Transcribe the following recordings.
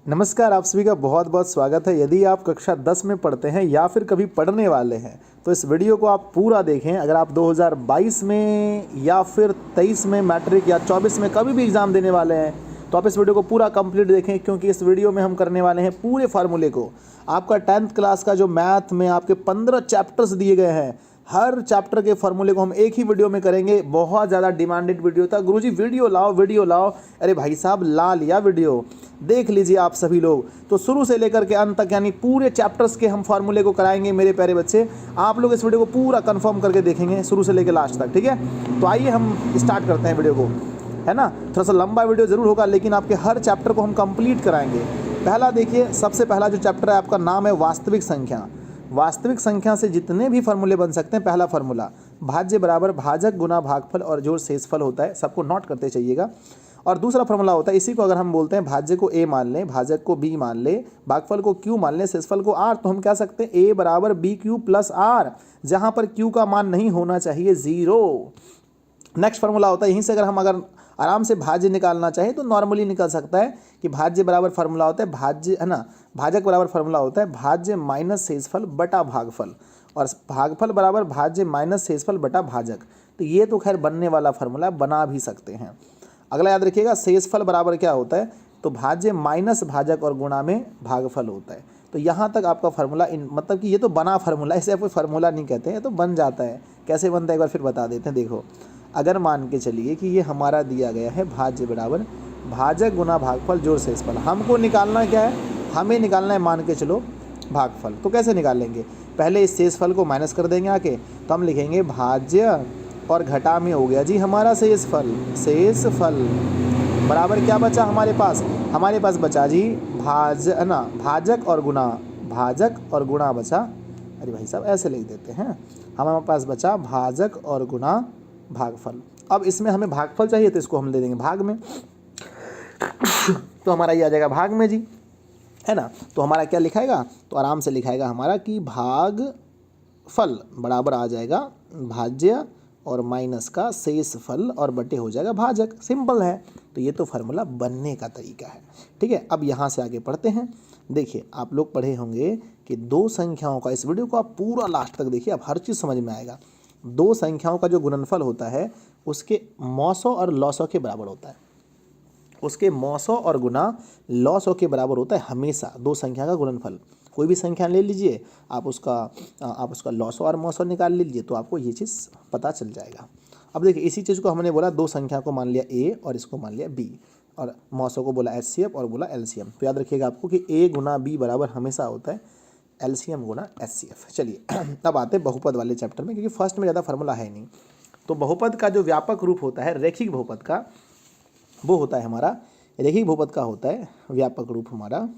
नमस्कार, आप सभी का बहुत बहुत स्वागत है। यदि आप कक्षा 10 में पढ़ते हैं या फिर कभी पढ़ने वाले हैं तो इस वीडियो को आप पूरा देखें। अगर आप 2022 में या फिर 23 में मैट्रिक या 24 में कभी भी एग्ज़ाम देने वाले हैं तो आप इस वीडियो को पूरा कंप्लीट देखें, क्योंकि इस वीडियो में हम करने वाले हैं पूरे फार्मूले को। आपका 10th क्लास का जो मैथ में आपके 15 चैप्टर्स दिए गए हैं, हर चैप्टर के फार्मूले को हम एक ही वीडियो में करेंगे। बहुत ज़्यादा डिमांडेड वीडियो था, गुरुजी वीडियो लाओ वीडियो लाओ। अरे भाई साहब, ला लिया वीडियो, देख लीजिए आप सभी लोग। तो शुरू से लेकर के अंत तक यानी पूरे चैप्टर्स के हम फार्मूले को कराएंगे मेरे प्यारे बच्चे। आप लोग इस वीडियो को पूरा कंफर्म करके देखेंगे शुरू से लेकर लास्ट तक, ठीक है। तो आइए हम स्टार्ट करते हैं वीडियो को, है ना। थोड़ा सा लंबा वीडियो ज़रूर होगा, लेकिन आपके हर चैप्टर को हम कंप्लीट कराएंगे। पहला देखिए, सबसे पहला जो चैप्टर है आपका नाम है वास्तविक संख्या। वास्तविक संख्या से जितने भी फार्मूले बन सकते हैं, पहला फार्मूला भाज्य बराबर भाजक गुना भागफल और जोड़ शेषफल होता है। सबको नोट करते चलिएगा। और दूसरा फार्मूला होता है, इसी को अगर हम बोलते हैं भाज्य को a मान लें, भाजक को b मान लें, भागफल को q मान लें, शेषफल को r, तो हम कह सकते हैं a बराबर बी क्यू प्लस r, जहाँ पर q का मान नहीं होना चाहिए 0। नेक्स्ट फार्मूला होता है, यहीं से अगर आराम से भाज्य निकालना चाहे तो नॉर्मली निकल सकता है कि भाज्य बराबर फार्मूला होता है भाज्य, है ना। भाजक बराबर फार्मूला होता है भाज्य माइनस शेषफल बटा भागफल, और भागफल बराबर भाज्य माइनस शेषफल बटा भाजक। तो ये तो खैर बनने वाला फार्मूला बना भी सकते हैं। अगला याद रखिएगा, शेषफल बराबर क्या होता है, तो भाज्य माइनस भाजक और गुणा में भागफल होता है। तो यहाँ तक आपका फार्मूला मतलब कि ये तो बना फार्मूला, इसे आप कोई फार्मूला नहीं कहते हैं, तो बन जाता है। कैसे बनता है एक बार फिर बता देते हैं। देखो, अगर मान के चलिए कि ये हमारा दिया गया है भाज्य बराबर भाजक गुना भागफल जोड़ शेषफल, हमको निकालना क्या है, हमें निकालना है मान के चलो भागफल। तो कैसे निकालेंगे, पहले इस शेषफल को माइनस कर देंगे आके, तो हम लिखेंगे भाज्य और घटा में हो गया जी हमारा शेषफल। शेषफल बराबर क्या बचा हमारे पास बचा जी भाजक और गुणा, भाजक और गुणा बचा। अरे भाई साहब, ऐसे लिख देते हैं, हमारे पास बचा भाजक और गुणा भागफल। अब इसमें हमें भागफल चाहिए तो इसको हम दे देंगे भाग में, तो हमारा ये आ जाएगा भाग में जी, है ना। तो हमारा क्या लिखाएगा, तो आराम से लिखाएगा हमारा कि भागफल बराबर आ जाएगा भाज्य और माइनस का शेषफल और बटे हो जाएगा भाजक। सिंपल है। तो ये तो फार्मूला बनने का तरीका है, ठीक है। अब यहाँ से आगे पढ़ते हैं। देखिए, आप लोग पढ़े होंगे कि दो संख्याओं का, इस वीडियो को आप पूरा लास्ट तक देखिए, अब हर चीज़ समझ में आएगा। दो संख्याओं का जो गुणनफल होता है उसके मौसों और लॉसों के बराबर होता है। उसके मौसों और गुना लॉसों के बराबर होता है हमेशा दो संख्या का गुणनफल। कोई भी संख्या ले लीजिए, आप उसका लॉसों और मौसों निकाल लीजिए, तो आपको ये चीज़ पता चल जाएगा। अब देखिए, इसी चीज़ को हमने बोला, दो संख्या को मान लिया a और इसको मान लिया b, और मौसों को बोला HCF और बोला LCM। तो याद रखिएगा आपको कि a गुना b बराबर हमेशा होता है LCM गुना HCF। चलिए अब आते हैं बहुपद वाले चैप्टर में, क्योंकि फर्स्ट में ज़्यादा फार्मूला है नहीं। तो बहुपद का जो व्यापक रूप होता है रैखिक बहुपद का, वो होता है हमारा, रैखिक बहुपद का होता है व्यापक रूप हमारा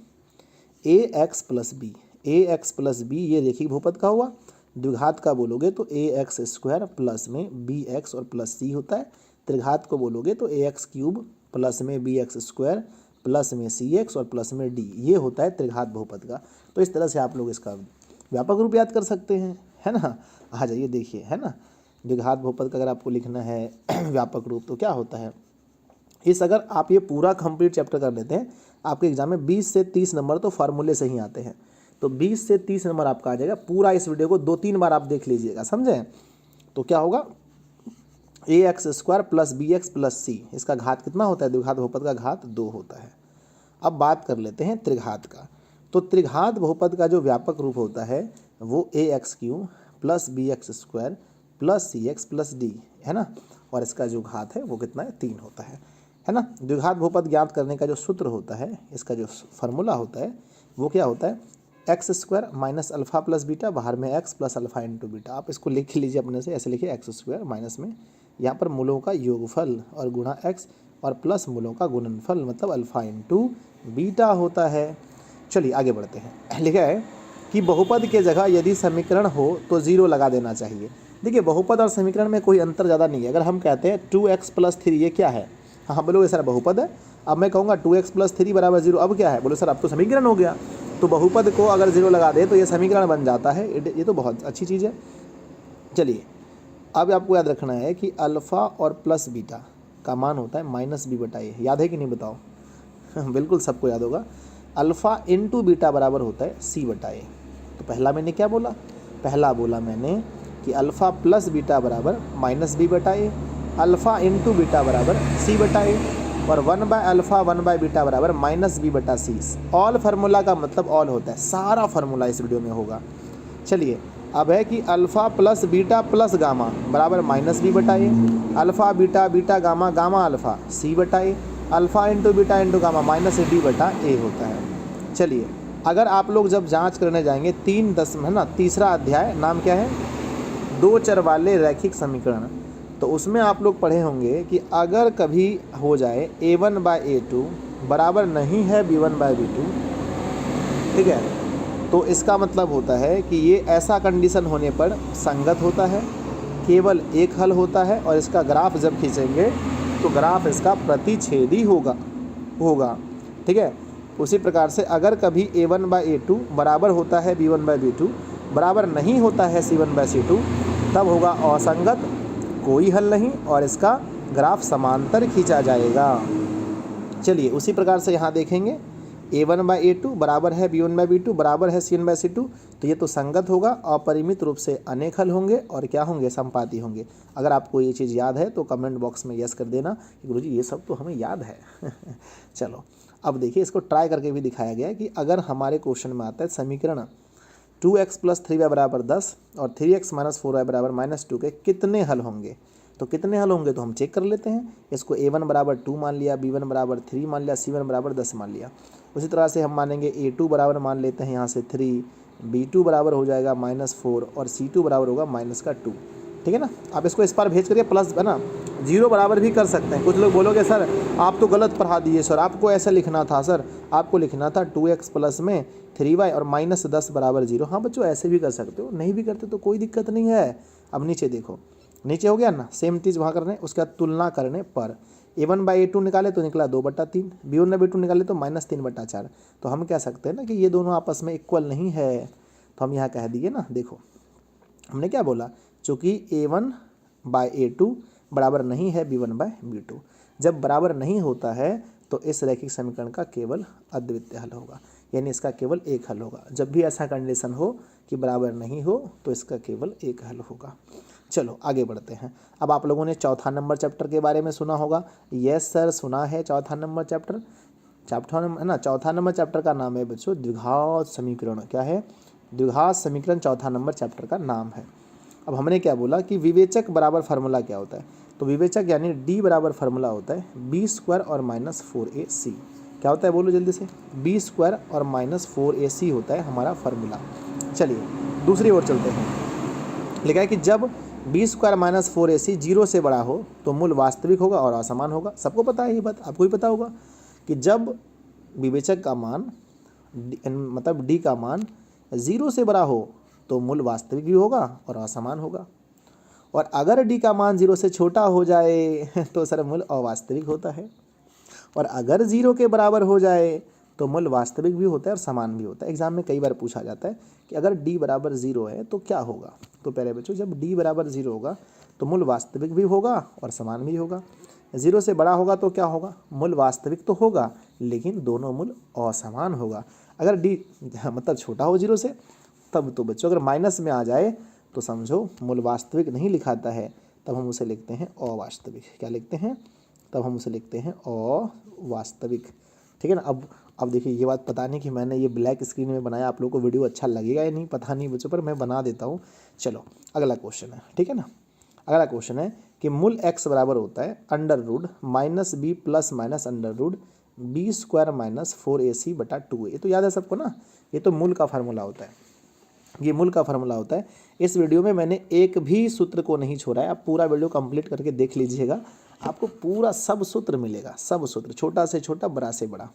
ax plus b. ax plus b ये रैखिक बहुपद का हुआ। द्विघात का बोलोगे तो ax स्क्वायर प्लस में bx और प्लस c होता है। त्रिघात को बोलोगे तो ax क्यूब प्लस में bx स्क्वायर प्लस में cx और प्लस में d, ये होता है त्रिघात बहुपद का। तो इस तरह से आप लोग इसका व्यापक रूप याद कर सकते हैं, है ना। आ जाइए, देखिए, है ना। द्विघात बहुपद का अगर आपको लिखना है व्यापक रूप, तो क्या होता है, अगर आप ये पूरा कंप्लीट चैप्टर कर लेते हैं, आपके एग्जाम में 20 से 30 नंबर तो फार्मूले से ही आते हैं। तो 20 से 30 नंबर आपका आ जाएगा। पूरा इस वीडियो को 2-3 बार आप देख लीजिएगा, समझें। तो क्या होगा, ax square plus bx plus c, इसका घात कितना होता है, द्विघात बहुपद का घात 2 होता है। अब बात कर लेते हैं त्रिघात का। तो त्रिघात बहुपद का जो व्यापक रूप होता है वो ax cube plus bx square plus cx plus d, है ना। और इसका जो घात है वो कितना है, 3 होता है ना। द्विघात बहुपद ज्ञात करने का जो सूत्र होता है, इसका जो फार्मूला होता है वो क्या होता है, x square minus alpha plus beta, बाहर में x plus alpha into beta. आप इसको लिख लीजिए अपने से, ऐसे लिखिए एक्स स्क्वायर माइनस में यहाँ पर मूलों का योगफल और गुणा एक्स और प्लस मूलों का गुणनफल, मतलब अल्फ़ा इंटू बीटा होता है। चलिए आगे बढ़ते हैं। लिखा है कि बहुपद के जगह यदि समीकरण हो तो 0 लगा देना चाहिए। देखिए, बहुपद और समीकरण में कोई अंतर ज़्यादा नहीं है। अगर हम कहते हैं 2x प्लस 3 ये क्या है, हाँ बोलोगे सर बहुपद है। अब मैं कहूँगा 2x प्लस 3 बराबर 0, अब क्या है, बोलो सर अब तो समीकरण हो गया। तो बहुपद को अगर 0 लगा दे तो ये समीकरण बन जाता है। ये तो बहुत अच्छी चीज़ है। चलिए, अब आपको याद रखना है कि अल्फ़ा और प्लस बीटा का मान होता है माइनस बी बटा ए। याद है कि नहीं बताओ बिल्कुल सबको याद होगा। अल्फ़ा इंटू बीटा बराबर होता है सी बटा ए। तो पहला मैंने क्या बोला, पहला बोला मैंने कि अल्फ़ा प्लस बीटा बराबर माइनस बी बटा ए, अल्फ़ा इंटू बीटा बराबर सी बटा ए, और 1 बाय अल्फ़ा 1 बाय बीटा बराबर माइनस बी बटा सी। ऑल फार्मूला का मतलब ऑल होता है, सारा फार्मूला इस वीडियो में होगा। चलिए अब है कि alpha plus beta plus gamma बराबर माइनस बी बटा A, alpha beta beta gamma gamma alpha C बटा A, alpha into beta into gamma minus D बटा ए होता है। चलिए अगर आप लोग जब जांच करने जाएंगे 3.10 है ना, तीसरा अध्याय, नाम क्या है, दो चर वाले रैखिक समीकरण, तो उसमें आप लोग पढ़े होंगे कि अगर कभी हो जाए a1 बाय a2 बराबर नहीं है b1 बाय b2, ठीक है, तो इसका मतलब होता है कि ये ऐसा कंडीशन होने पर संगत होता है, केवल एक हल होता है, और इसका ग्राफ जब खींचेंगे तो ग्राफ इसका प्रतिच्छेदी होगा, ठीक है। उसी प्रकार से अगर कभी a1 बाय a2 बराबर होता है b1 बाय b2, बराबर नहीं होता है c1 बाय c2, तब होगा असंगत, कोई हल नहीं, और इसका ग्राफ समांतर खींचा जाएगा। चलिए उसी प्रकार से यहाँ देखेंगे a1 बाय a2 बराबर है b1 बाय b2 बराबर है c1 बाय c2, तो ये तो संगत होगा, अपरिमित रूप से अनेक हल होंगे, और क्या होंगे, समपाती होंगे। अगर आपको ये चीज़ याद है तो कमेंट बॉक्स में यस कर देना कि गुरुजी ये सब तो हमें याद है। चलो अब देखिए, इसको ट्राई करके भी दिखाया गया है कि अगर हमारे क्वेश्चन में आता है समीकरण 2x प्लस 3y बराबर 10 और 3x माइनस 4y बराबर -2 के कितने हल होंगे, तो कितने हल होंगे तो हम चेक कर लेते हैं। इसको a1 बराबर 2 मान लिया, b1 बराबर 3 मान लिया, c1 बराबर 10 मान लिया। उसी तरह से हम मानेंगे a2 बराबर मान लेते हैं यहाँ से 3, b2 बराबर हो जाएगा -4 और c2 बराबर होगा -2, ठीक है ना। आप इसको इस पार भेज करिए प्लस, है ना, 0 बराबर भी कर सकते हैं। कुछ लोग बोलोगे सर आप तो गलत पढ़ा दिए सर, आपको ऐसा लिखना था सर, आपको लिखना था 2x प्लस में 3y और -10 बराबर 0। हाँ बच्चों ऐसे भी कर सकते हो, नहीं भी करते तो कोई दिक्कत नहीं है। अब नीचे देखो, नीचे हो गया ना, सेम चीज़ वहाँ करने, उसके बाद तुलना करने पर a1 बाई a2 निकाले तो निकला 2/3, b1 बाई b2 निकाले तो -3/4। तो हम कह सकते हैं ना कि ये दोनों आपस में इक्वल नहीं है, तो हम यहाँ कह दिए ना। देखो हमने क्या बोला, चूँकि a1 बाई a2 बराबर नहीं है b1 बाई b2, जब बराबर नहीं होता है तो इस रैखिक समीकरण का केवल अद्वितीय हल होगा, यानी इसका केवल एक हल होगा। जब भी ऐसा कंडीशन हो कि बराबर नहीं हो तो इसका केवल एक हल होगा। चलो आगे बढ़ते हैं। अब आप लोगों ने चौथा नंबर चैप्टर के बारे में सुना होगा। यस सर सुना है, चौथा नंबर चैप्टर है ना। चौथा नंबर चैप्टर का नाम है बच्चों द्विघात समीकरण। क्या है, द्विघात समीकरण चौथा नंबर चैप्टर का नाम है। अब हमने क्या बोला कि विवेचक बराबर फार्मूला क्या होता है, तो विवेचक यानी डी बराबर फार्मूला होता है b² और -4ac। क्या होता है बोलो जल्दी से, b² और -4ac होता है हमारा फार्मूला। चलिए दूसरी ओर चलते हैं। लिखा है कि जब b² -4ac 0 से बड़ा हो तो मूल वास्तविक होगा और असमान होगा। सबको पता है ये बात, आपको भी पता होगा कि जब विवेचक का मान मतलब d का मान 0 से बड़ा हो तो मूल वास्तविक भी होगा और असमान होगा, और अगर d का मान 0 से छोटा हो जाए तो सर मूल अवास्तविक होता है, और अगर 0 के बराबर हो जाए तो मूल वास्तविक भी होता है और समान भी होता है। एग्जाम में कई बार पूछा जाता है कि अगर d बराबर 0 है तो क्या होगा, तो पहले बच्चों जब d बराबर 0 होगा तो मूल वास्तविक भी होगा और समान भी होगा। 0 से बड़ा होगा तो क्या होगा, मूल वास्तविक तो होगा लेकिन दोनों मूल असमान होगा। अगर d मतलब छोटा हो 0 से तब तो बच्चों अगर माइनस में आ जाए तो समझो मूल वास्तविक नहीं लिखाता है, तब हम उसे लिखते हैं अवास्तविक। क्या लिखते हैं, तब हम उसे लिखते हैं अवास्तविक, ठीक है ना। अब देखिए ये बात पता नहीं कि मैंने ये ब्लैक स्क्रीन में बनाया, आप लोगों को वीडियो अच्छा लगेगा या नहीं पता नहीं बच्चों, पर मैं बना देता हूँ। चलो अगला क्वेश्चन है, ठीक है ना। अगला क्वेश्चन है कि मूल x बराबर होता है √ -b plus minus √ b² -4ac बटा 2a। ये तो याद है सबको ना, ये तो मूल का फार्मूला होता है, ये मूल का फार्मूला होता है। इस वीडियो में मैंने एक भी सूत्र को नहीं छोड़ा है, आप पूरा वीडियो कंप्लीट करके देख लीजिएगा, आपको पूरा सब सूत्र मिलेगा, सब सूत्र, छोटा से छोटा बड़ा से बड़ा।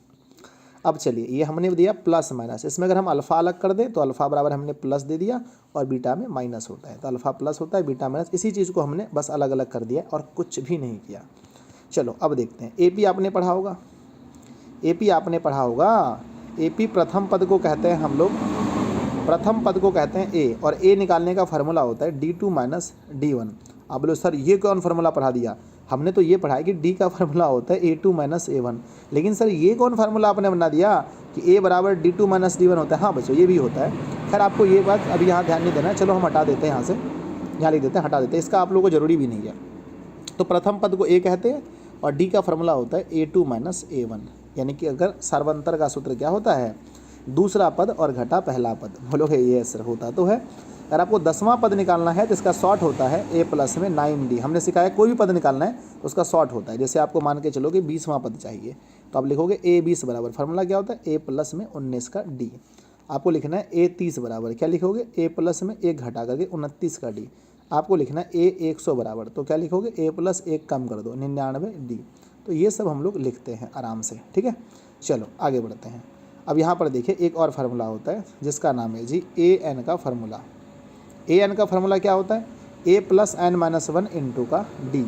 अब चलिए ये हमने दिया प्लस माइनस, इसमें अगर हम अल्फ़ा अलग कर दें तो अल्फ़ा बराबर हमने प्लस दे दिया और बीटा में माइनस होता है, तो अल्फ़ा प्लस होता है बीटा माइनस, इसी चीज़ को हमने बस अलग अलग कर दिया और कुछ भी नहीं किया। चलो अब देखते हैं, AP आपने पढ़ा होगा, AP आपने पढ़ा होगा, AP प्रथम पद को कहते हैं हम लोग, प्रथम पद को कहते हैं A, और A निकालने का फार्मूला होता है D2 माइनस D1। आप बोलो सर ये कौन फार्मूला पढ़ा दिया, हमने तो ये पढ़ा है कि D का फार्मूला होता है A2 माइनस A1, लेकिन सर ये कौन फार्मूला आपने बना दिया कि कि a बराबर d2 माइनस d1 होता है। हाँ बच्चों ये भी होता है। खैर आपको ये बात अभी यहाँ ध्यान नहीं देना है, चलो हम हटा देते हैं यहाँ से, यहाँ लिख देते हैं, हटा देते हैं, इसका आप लोगों को ज़रूरी भी नहीं है। तो प्रथम पद को a कहते हैं और d का फॉर्मूला होता है a2 माइनस a1, यानी कि अगर सर्वांतर का सूत्र क्या होता है, दूसरा पद और घटा पहला पद। बोलोगे ये असर होता तो है। अगर आपको 10वां पद निकालना है तो इसका शॉर्ट होता है a प्लस में 9d। हमने सिखाया कोई भी पद निकालना है तो उसका शॉर्ट होता है। जैसे आपको मान के चलो कि 20वां पद चाहिए तो आप लिखोगे a 20 बराबर, फार्मूला क्या होता है a प्लस में 19 का d। आपको लिखना है a 30 बराबर, क्या लिखोगे a प्लस में 1 घटा करके 29 का d। आपको लिखना है a 100 बराबर, तो क्या लिखोगे a प्लस 1 कम कर दो 99 d। तो ये सब हम लोग लिखते हैं आराम से, ठीक है। चलो आगे बढ़ते हैं। अब यहाँ पर देखिए एक और फार्मूला होता है जिसका नाम है जी an का फार्मूला। an का फार्मूला क्या होता है, a plus n minus 1 into का d।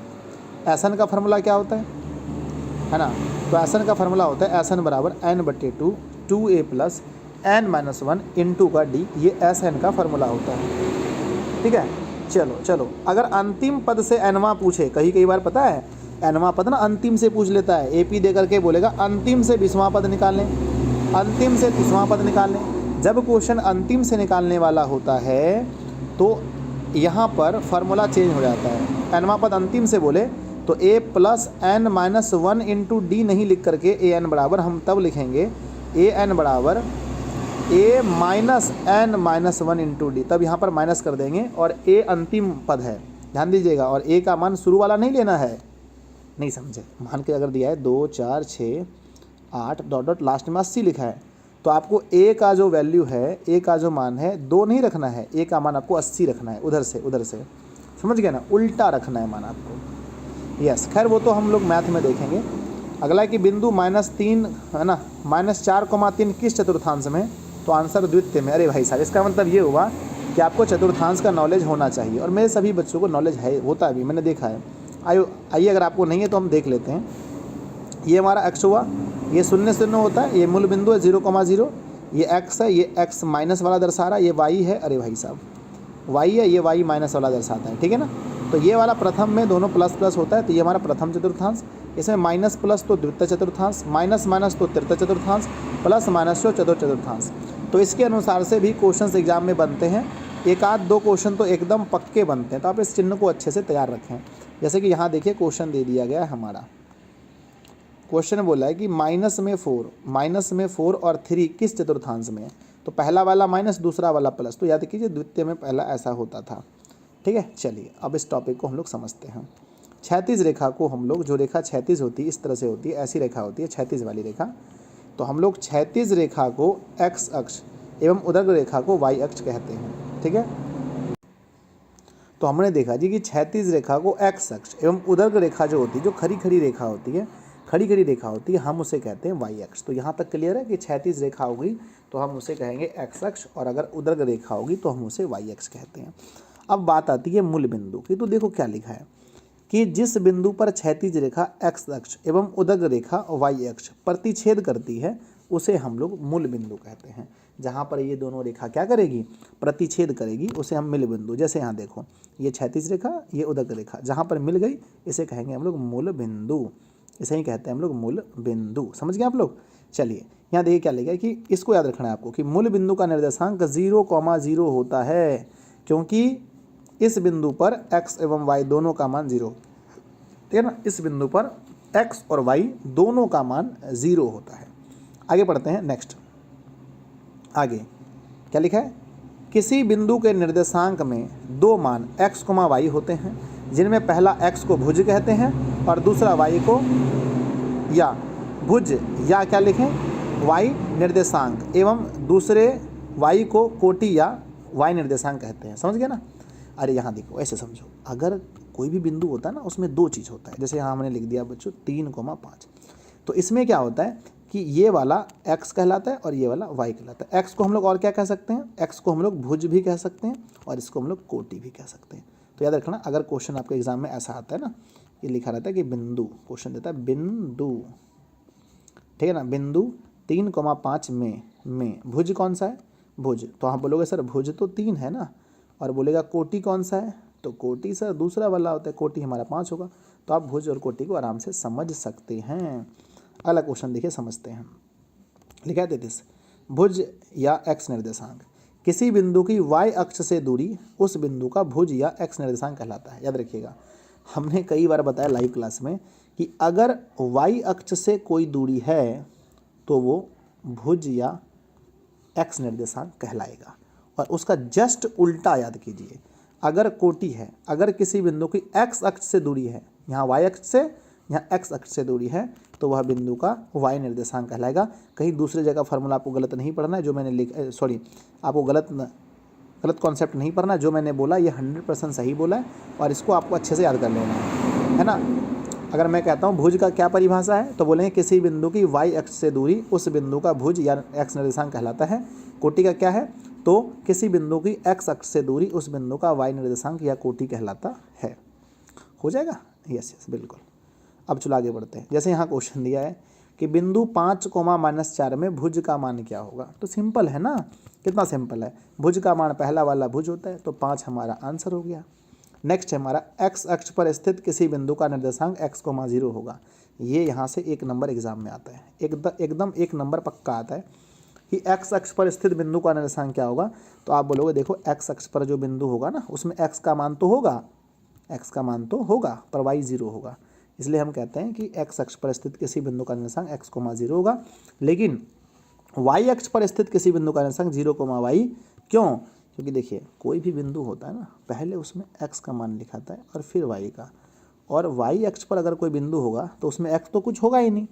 Sn का फार्मूला क्या होता है ना, तो Sn का फार्मूला होता है Sn बराबर n/2 2a plus n minus 1 into का d। ये Sn का फार्मूला होता है, ठीक है। चलो अगर अंतिम पद से nवां पूछे, कई बार पता है nवां पद ना अंतिम से पूछ लेता है, AP दे करके बोलेगा अंतिम से 20वां पद निकाल लें, अंतिम से 30वां पद निकाल लें। जब क्वेश्चन अंतिम से निकालने वाला होता है तो यहाँ पर फार्मूला चेंज हो जाता है। nवां पद अंतिम से बोले तो a plus n minus 1 into D नहीं लिख करके an बराबर हम तब लिखेंगे an बराबर a minus n minus 1 into D, तब यहाँ पर माइनस कर देंगे और a अंतिम पद है, ध्यान दीजिएगा। और a का मान शुरू वाला नहीं लेना है, नहीं समझे, मान के अगर दिया है 2 4 6 8 डॉट डॉट लास्ट में 80 लिखा है तो आपको a का जो वैल्यू है, a का जो मान है 2 नहीं रखना है, a का मान आपको 80 रखना है, उधर से समझ गए ना, उल्टा रखना है मान आपको। यस, खैर वो तो हम लोग मैथ में देखेंगे। अगला है कि बिंदु -3 है ना, -4,3 किस चतुर्थांश में, तो आंसर द्वितीय में। अरे भाई साहब, इसका मतलब ये हुआ कि आपको चतुर्थांश का नॉलेज होना चाहिए, और मेरे सभी बच्चों को नॉलेज है, होता है भी, मैंने देखा है। आइए अगर आपको नहीं है तो हम देख लेते हैं। ये हमारा x हुआ, ये 0 0 होता है, ये मूल बिंदु है 0,0, ये x है, ये x माइनस वाला दर्शा रहा है, ये y है, अरे भाई साहब y है, ये y माइनस वाला दर्शाता है, ठीक है ना। तो ये वाला प्रथम में दोनों प्लस प्लस होता है, तो ये हमारा प्रथम चतुर्थांश। इसमें माइनस प्लस तो द्वितीय चतुर्थांश, माइनस माइनस तो तृतीय चतुर्थांश, प्लस माइनस तो चतुर्थ चतुर्थांश। तो इसके अनुसार से भी क्वेश्चन एग्जाम में बनते हैं। एक आध दो क्वेश्चन तो एकदम पक्के बनते हैं, तो आप इस चिन्ह को अच्छे से तैयार रखें। जैसे कि यहाँ देखिए क्वेश्चन दे दिया गया है हमारा, क्वेश्चन बोला है कि माइनस में 4 और 3 किस चतुर्थांश में है, तो पहला वाला माइनस, दूसरा वाला प्लस, तो याद कीजिए द्वितीय में पहला ऐसा होता था, ठीक है। चलिए अब इस टॉपिक को हम लोग समझते हैं। क्षैतिज रेखा को हम लोग, जो रेखा क्षैतिज होती है इस तरह से होती है, ऐसी रेखा होती है क्षैतिज वाली रेखा, तो हम लोग क्षैतिज रेखा को x अक्ष एवं उदग्र रेखा को y अक्ष कहते हैं, ठीक है। तो हमने देखा जी कि क्षैतिज रेखा को x अक्ष एवं उदग्र रेखा जो होती है, जो खड़ी खड़ी रेखा होती है, हम उसे कहते हैं y अक्ष। तो यहाँ तक क्लियर है कि क्षैतिज रेखा होगी तो हम उसे कहेंगे x अक्ष, और अगर उदग्र रेखा होगी तो हम उसे y अक्ष कहते हैं। अब बात आती है मूल बिंदु की, तो देखो क्या लिखा है कि जिस बिंदु पर क्षैतिज रेखा x अक्ष एवं उदग्र रेखा y अक्ष प्रतिच्छेद करती है उसे हम लोग मूल बिंदु कहते हैं। जहाँ पर ये दोनों रेखा क्या करेगी, प्रतिच्छेद करेगी, उसे हम मूल बिंदु, जैसे यहाँ देखो ये क्षैतिज रेखा, ये उदग्र रेखा, जहाँ पर मिल गई इसे कहेंगे हम लोग मूल बिंदु, इसे ही कहते हैं हम लोग मूल बिंदु। समझ गए आप लोग। चलिए यहाँ देखिए क्या लिखा है कि इसको याद रखना है आपको कि मूल बिंदु का निर्देशांक 0,0 होता है, क्योंकि इस बिंदु पर x एवं y दोनों का मान 0, ठीक है ना। इस बिंदु पर x और y दोनों का मान 0 होता है। आगे पढ़ते हैं नेक्स्ट। आगे क्या लिखा है, किसी बिंदु के निर्देशांक में दो मान x, y होते हैं, जिनमें पहला x को भुज कहते हैं और दूसरा y को या भुज या क्या लिखें y निर्देशांक, एवं दूसरे y को कोटि या y निर्देशांक कहते हैं। समझ गए ना। अरे यहाँ देखो ऐसे समझो, अगर कोई भी बिंदु होता है ना उसमें दो चीज़ होता है, जैसे यहाँ हमने लिख दिया बच्चों 3,5, तो इसमें क्या होता है कि ये वाला x कहलाता है और ये वाला y कहलाता है। x को हम लोग और क्या कह सकते हैं, x को हम लोग भुज भी कह सकते हैं और इसको हम लोग कोटि भी कह सकते हैं। तो याद रखना, अगर क्वेश्चन आपके एग्जाम में ऐसा आता है ना, ये लिखा रहता है कि बिंदु, क्वेश्चन देता है बिंदु, ठीक है ना, बिंदु 3,5 में भुज कौन सा है, भुज, तो आप बोलोगे सर भुज तो 3 है ना, और बोलेगा कोटि कौन सा है, तो कोटि सर दूसरा वाला होता है, कोटि हमारा 5 होगा। तो आप भुज और कोटि को आराम से समझ सकते हैं। अगला क्वेश्चन देखिए समझते हैं। लिखा है 33। भुज या एक्स निर्देशांक, किसी बिंदु की y अक्ष से दूरी उस बिंदु का भुज या एक्स निर्देशांक कहलाता है। याद रखिएगा, हमने कई बार बताया लाइव क्लास में कि अगर y अक्ष से कोई दूरी है तो वो भुज या एक्स निर्देशांक कहलाएगा। और उसका जस्ट उल्टा याद कीजिए, अगर कोटि है, अगर किसी बिंदु की x अक्ष से दूरी है, यहाँ y अक्ष से यहाँ x अक्ष से दूरी है, तो वह बिंदु का y निर्देशांक कहलाएगा। कहीं दूसरी जगह फार्मूला आपको गलत नहीं पढ़ना है, जो मैंने आपको गलत कॉन्सेप्ट नहीं पढ़ना, जो मैंने बोला ये 100% सही बोला है और इसको आपको अच्छे से याद कर लेना है ना। अगर मैं कहता हूँ भुज का क्या परिभाषा है, तो बोलेंगे किसी बिंदु की y अक्ष से दूरी उस बिंदु का भुज या x निर्देशांक कहलाता है। कोटि का क्या है, तो किसी बिंदु की x अक्ष से दूरी उस बिंदु का y निर्देशांक या कोटि कहलाता है। हो जाएगा, यस बिल्कुल। अब चलो आगे बढ़ते हैं। जैसे यहाँ क्वेश्चन दिया है कि बिंदु 5,-4 में भुज का मान क्या होगा, तो सिंपल है ना, कितना सिंपल है। भुज का मान पहला वाला भुज होता है, तो 5 हमारा आंसर हो गया। नेक्स्ट है हमारा x अक्ष पर स्थित किसी बिंदु का निर्देशांक x,0 होगा। ये यहाँ से 1 नंबर एग्जाम में आता है, एकदम 1 नंबर पक्का आता है कि x अक्ष पर स्थित बिंदु का निर्देशांक क्या होगा। तो आप बोलोगे देखो x अक्ष पर जो बिंदु होगा ना, उसमें x का मान तो होगा, पर y 0 होगा। इसलिए हम कहते हैं कि x अक्ष पर स्थित किसी बिंदु का निर्देशांक x,0 होगा। लेकिन y अक्ष पर स्थित किसी बिंदु का निर्देशांक 0,y, क्यों? क्योंकि देखिए कोई भी बिंदु होता है ना, पहले उसमें x का मान लिखाता है और फिर y का, और y अक्ष पर अगर कोई बिंदु होगा तो उसमें x तो कुछ होगा ही नहीं।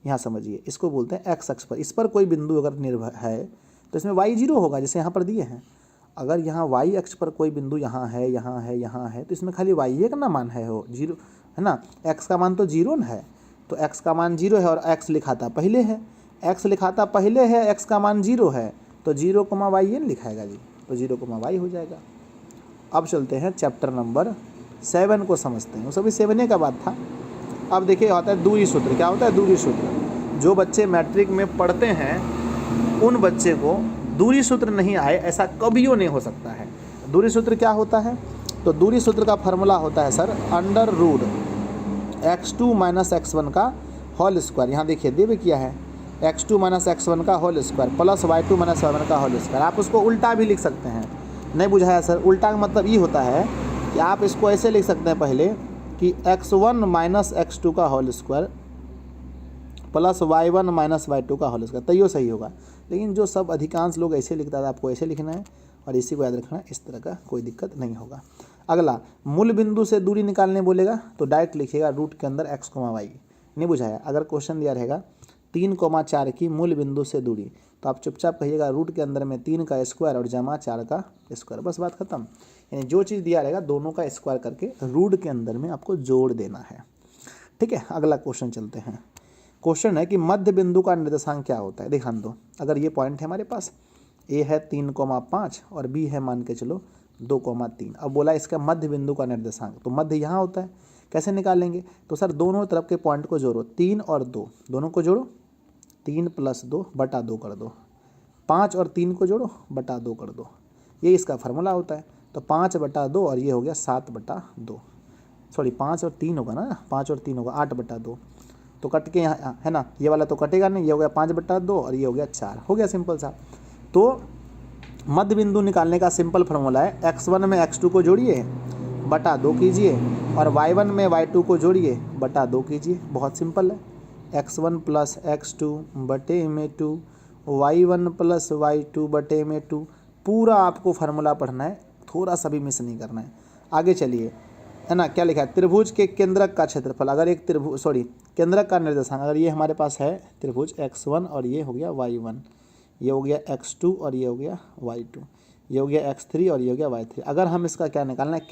यहाँ समझिए, इसको बोलते हैं x अक्ष पर, इस पर कोई बिंदु अगर निर्भर है तो इसमें y 0 होगा, जैसे यहाँ पर दिए हैं। अगर यहाँ y अक्ष पर कोई बिंदु यहाँ है, तो इसमें खाली y का ना मान है, हो 0 है ना, x का मान तो 0 है, तो x का मान 0 है और x लिखाता पहले है, x का मान 0 है, तो 0,y ये लिखाएगा जी, तो 0,y हो जाएगा। अब चलते हैं चैप्टर नंबर 7 को समझते हैं। वो सभी 7A का बात था। अब देखिए होता है दूरी सूत्र। क्या होता है दूरी सूत्र? जो बच्चे मैट्रिक में पढ़ते हैं उन बच्चे को दूरी सूत्र नहीं आए ऐसा कभियो नहीं हो सकता है। दूरी सूत्र क्या होता है? तो दूरी सूत्र का फार्मूला होता है सर √x2 - x1 का होल स्क्वायर। यहाँ देखिए दे भी किया है, x2 - x1 का whole square plus y2 - y1 का होल स्क्वायर। आप उसको उल्टा भी लिख सकते हैं। नहीं बुझाया सर? उल्टा का मतलब ये होता है कि आप इसको ऐसे लिख सकते हैं पहले कि x1 - x2 का whole square plus y1 - y2 का होल स्क्वायर, तो ये सही होगा। लेकिन जो सब अधिकांश लोग ऐसे लिखता है, आपको ऐसे लिखना है और इसी को याद रखना है, इस तरह का कोई दिक्कत नहीं होगा। अगला मूल बिंदु से दूरी निकालने बोलेगा तो डायरेक्ट लिखिएगा रूट के अंदर x, y। नहीं बुझाया? अगर क्वेश्चन दिया रहेगा 3,4 की मूल बिंदु से दूरी, तो आप चुपचाप कहिएगा रूट के अंदर में 3 का स्क्वायर और जमा 4 का स्क्वायर, बस बात खत्म। यानी जो चीज़ दिया रहेगा दोनों का स्क्वायर करके रूट के अंदर में आपको जोड़ देना है। ठीक है, अगला क्वेश्चन चलते हैं। क्वेश्चन है कि मध्य बिंदु का निर्देशांक क्या होता है। ध्यान दो, अगर ये पॉइंट है हमारे पास, ए है 3,5 और बी है मान के चलो 2,3। अब बोला इसका मध्य बिंदु का निर्देशांक, तो मध्य यहाँ होता है, कैसे निकालेंगे? तो सर दोनों तरफ के पॉइंट को जोड़ो, 3 और 2 दोनों को जोड़ो, 3 + 2 बटा 2 कर दो, 5 और 3 को जोड़ो बटा 2 कर दो, ये इसका फार्मूला होता है। तो 5 बटा 2 और ये हो गया 7 बटा 2, सॉरी 5 और 3 होगा ना, 5 और 3 होगा 8 बटा 2, तो कट के यहाँ है ना, ये वाला तो कटेगा नहीं, ये हो गया 5 बटा 2 और ये हो गया 4, हो गया सिंपल सा। तो मध्य बिंदु निकालने का सिंपल फार्मूला है x1 में x2 को जोड़िए बटा 2 कीजिए और y1 में y2 को जोड़िए बटा 2 कीजिए, बहुत सिंपल है। x1 + x2 बटे में 2, y1 + y2 बटे में 2, पूरा आपको फार्मूला पढ़ना है, थोड़ा सा भी मिस नहीं करना है। आगे चलिए, है ना, क्या लिखा है? त्रिभुज के केंद्रक का क्षेत्रफल, अगर एक केंद्रक का निर्देशांक, अगर ये हमारे पास है त्रिभुज x1 और ये हो गया y1, ये हो गया x2 और ये हो गया y2, ये हो गया x3 और ये हो गया y3। अगर हम इसका क्या निकालना है?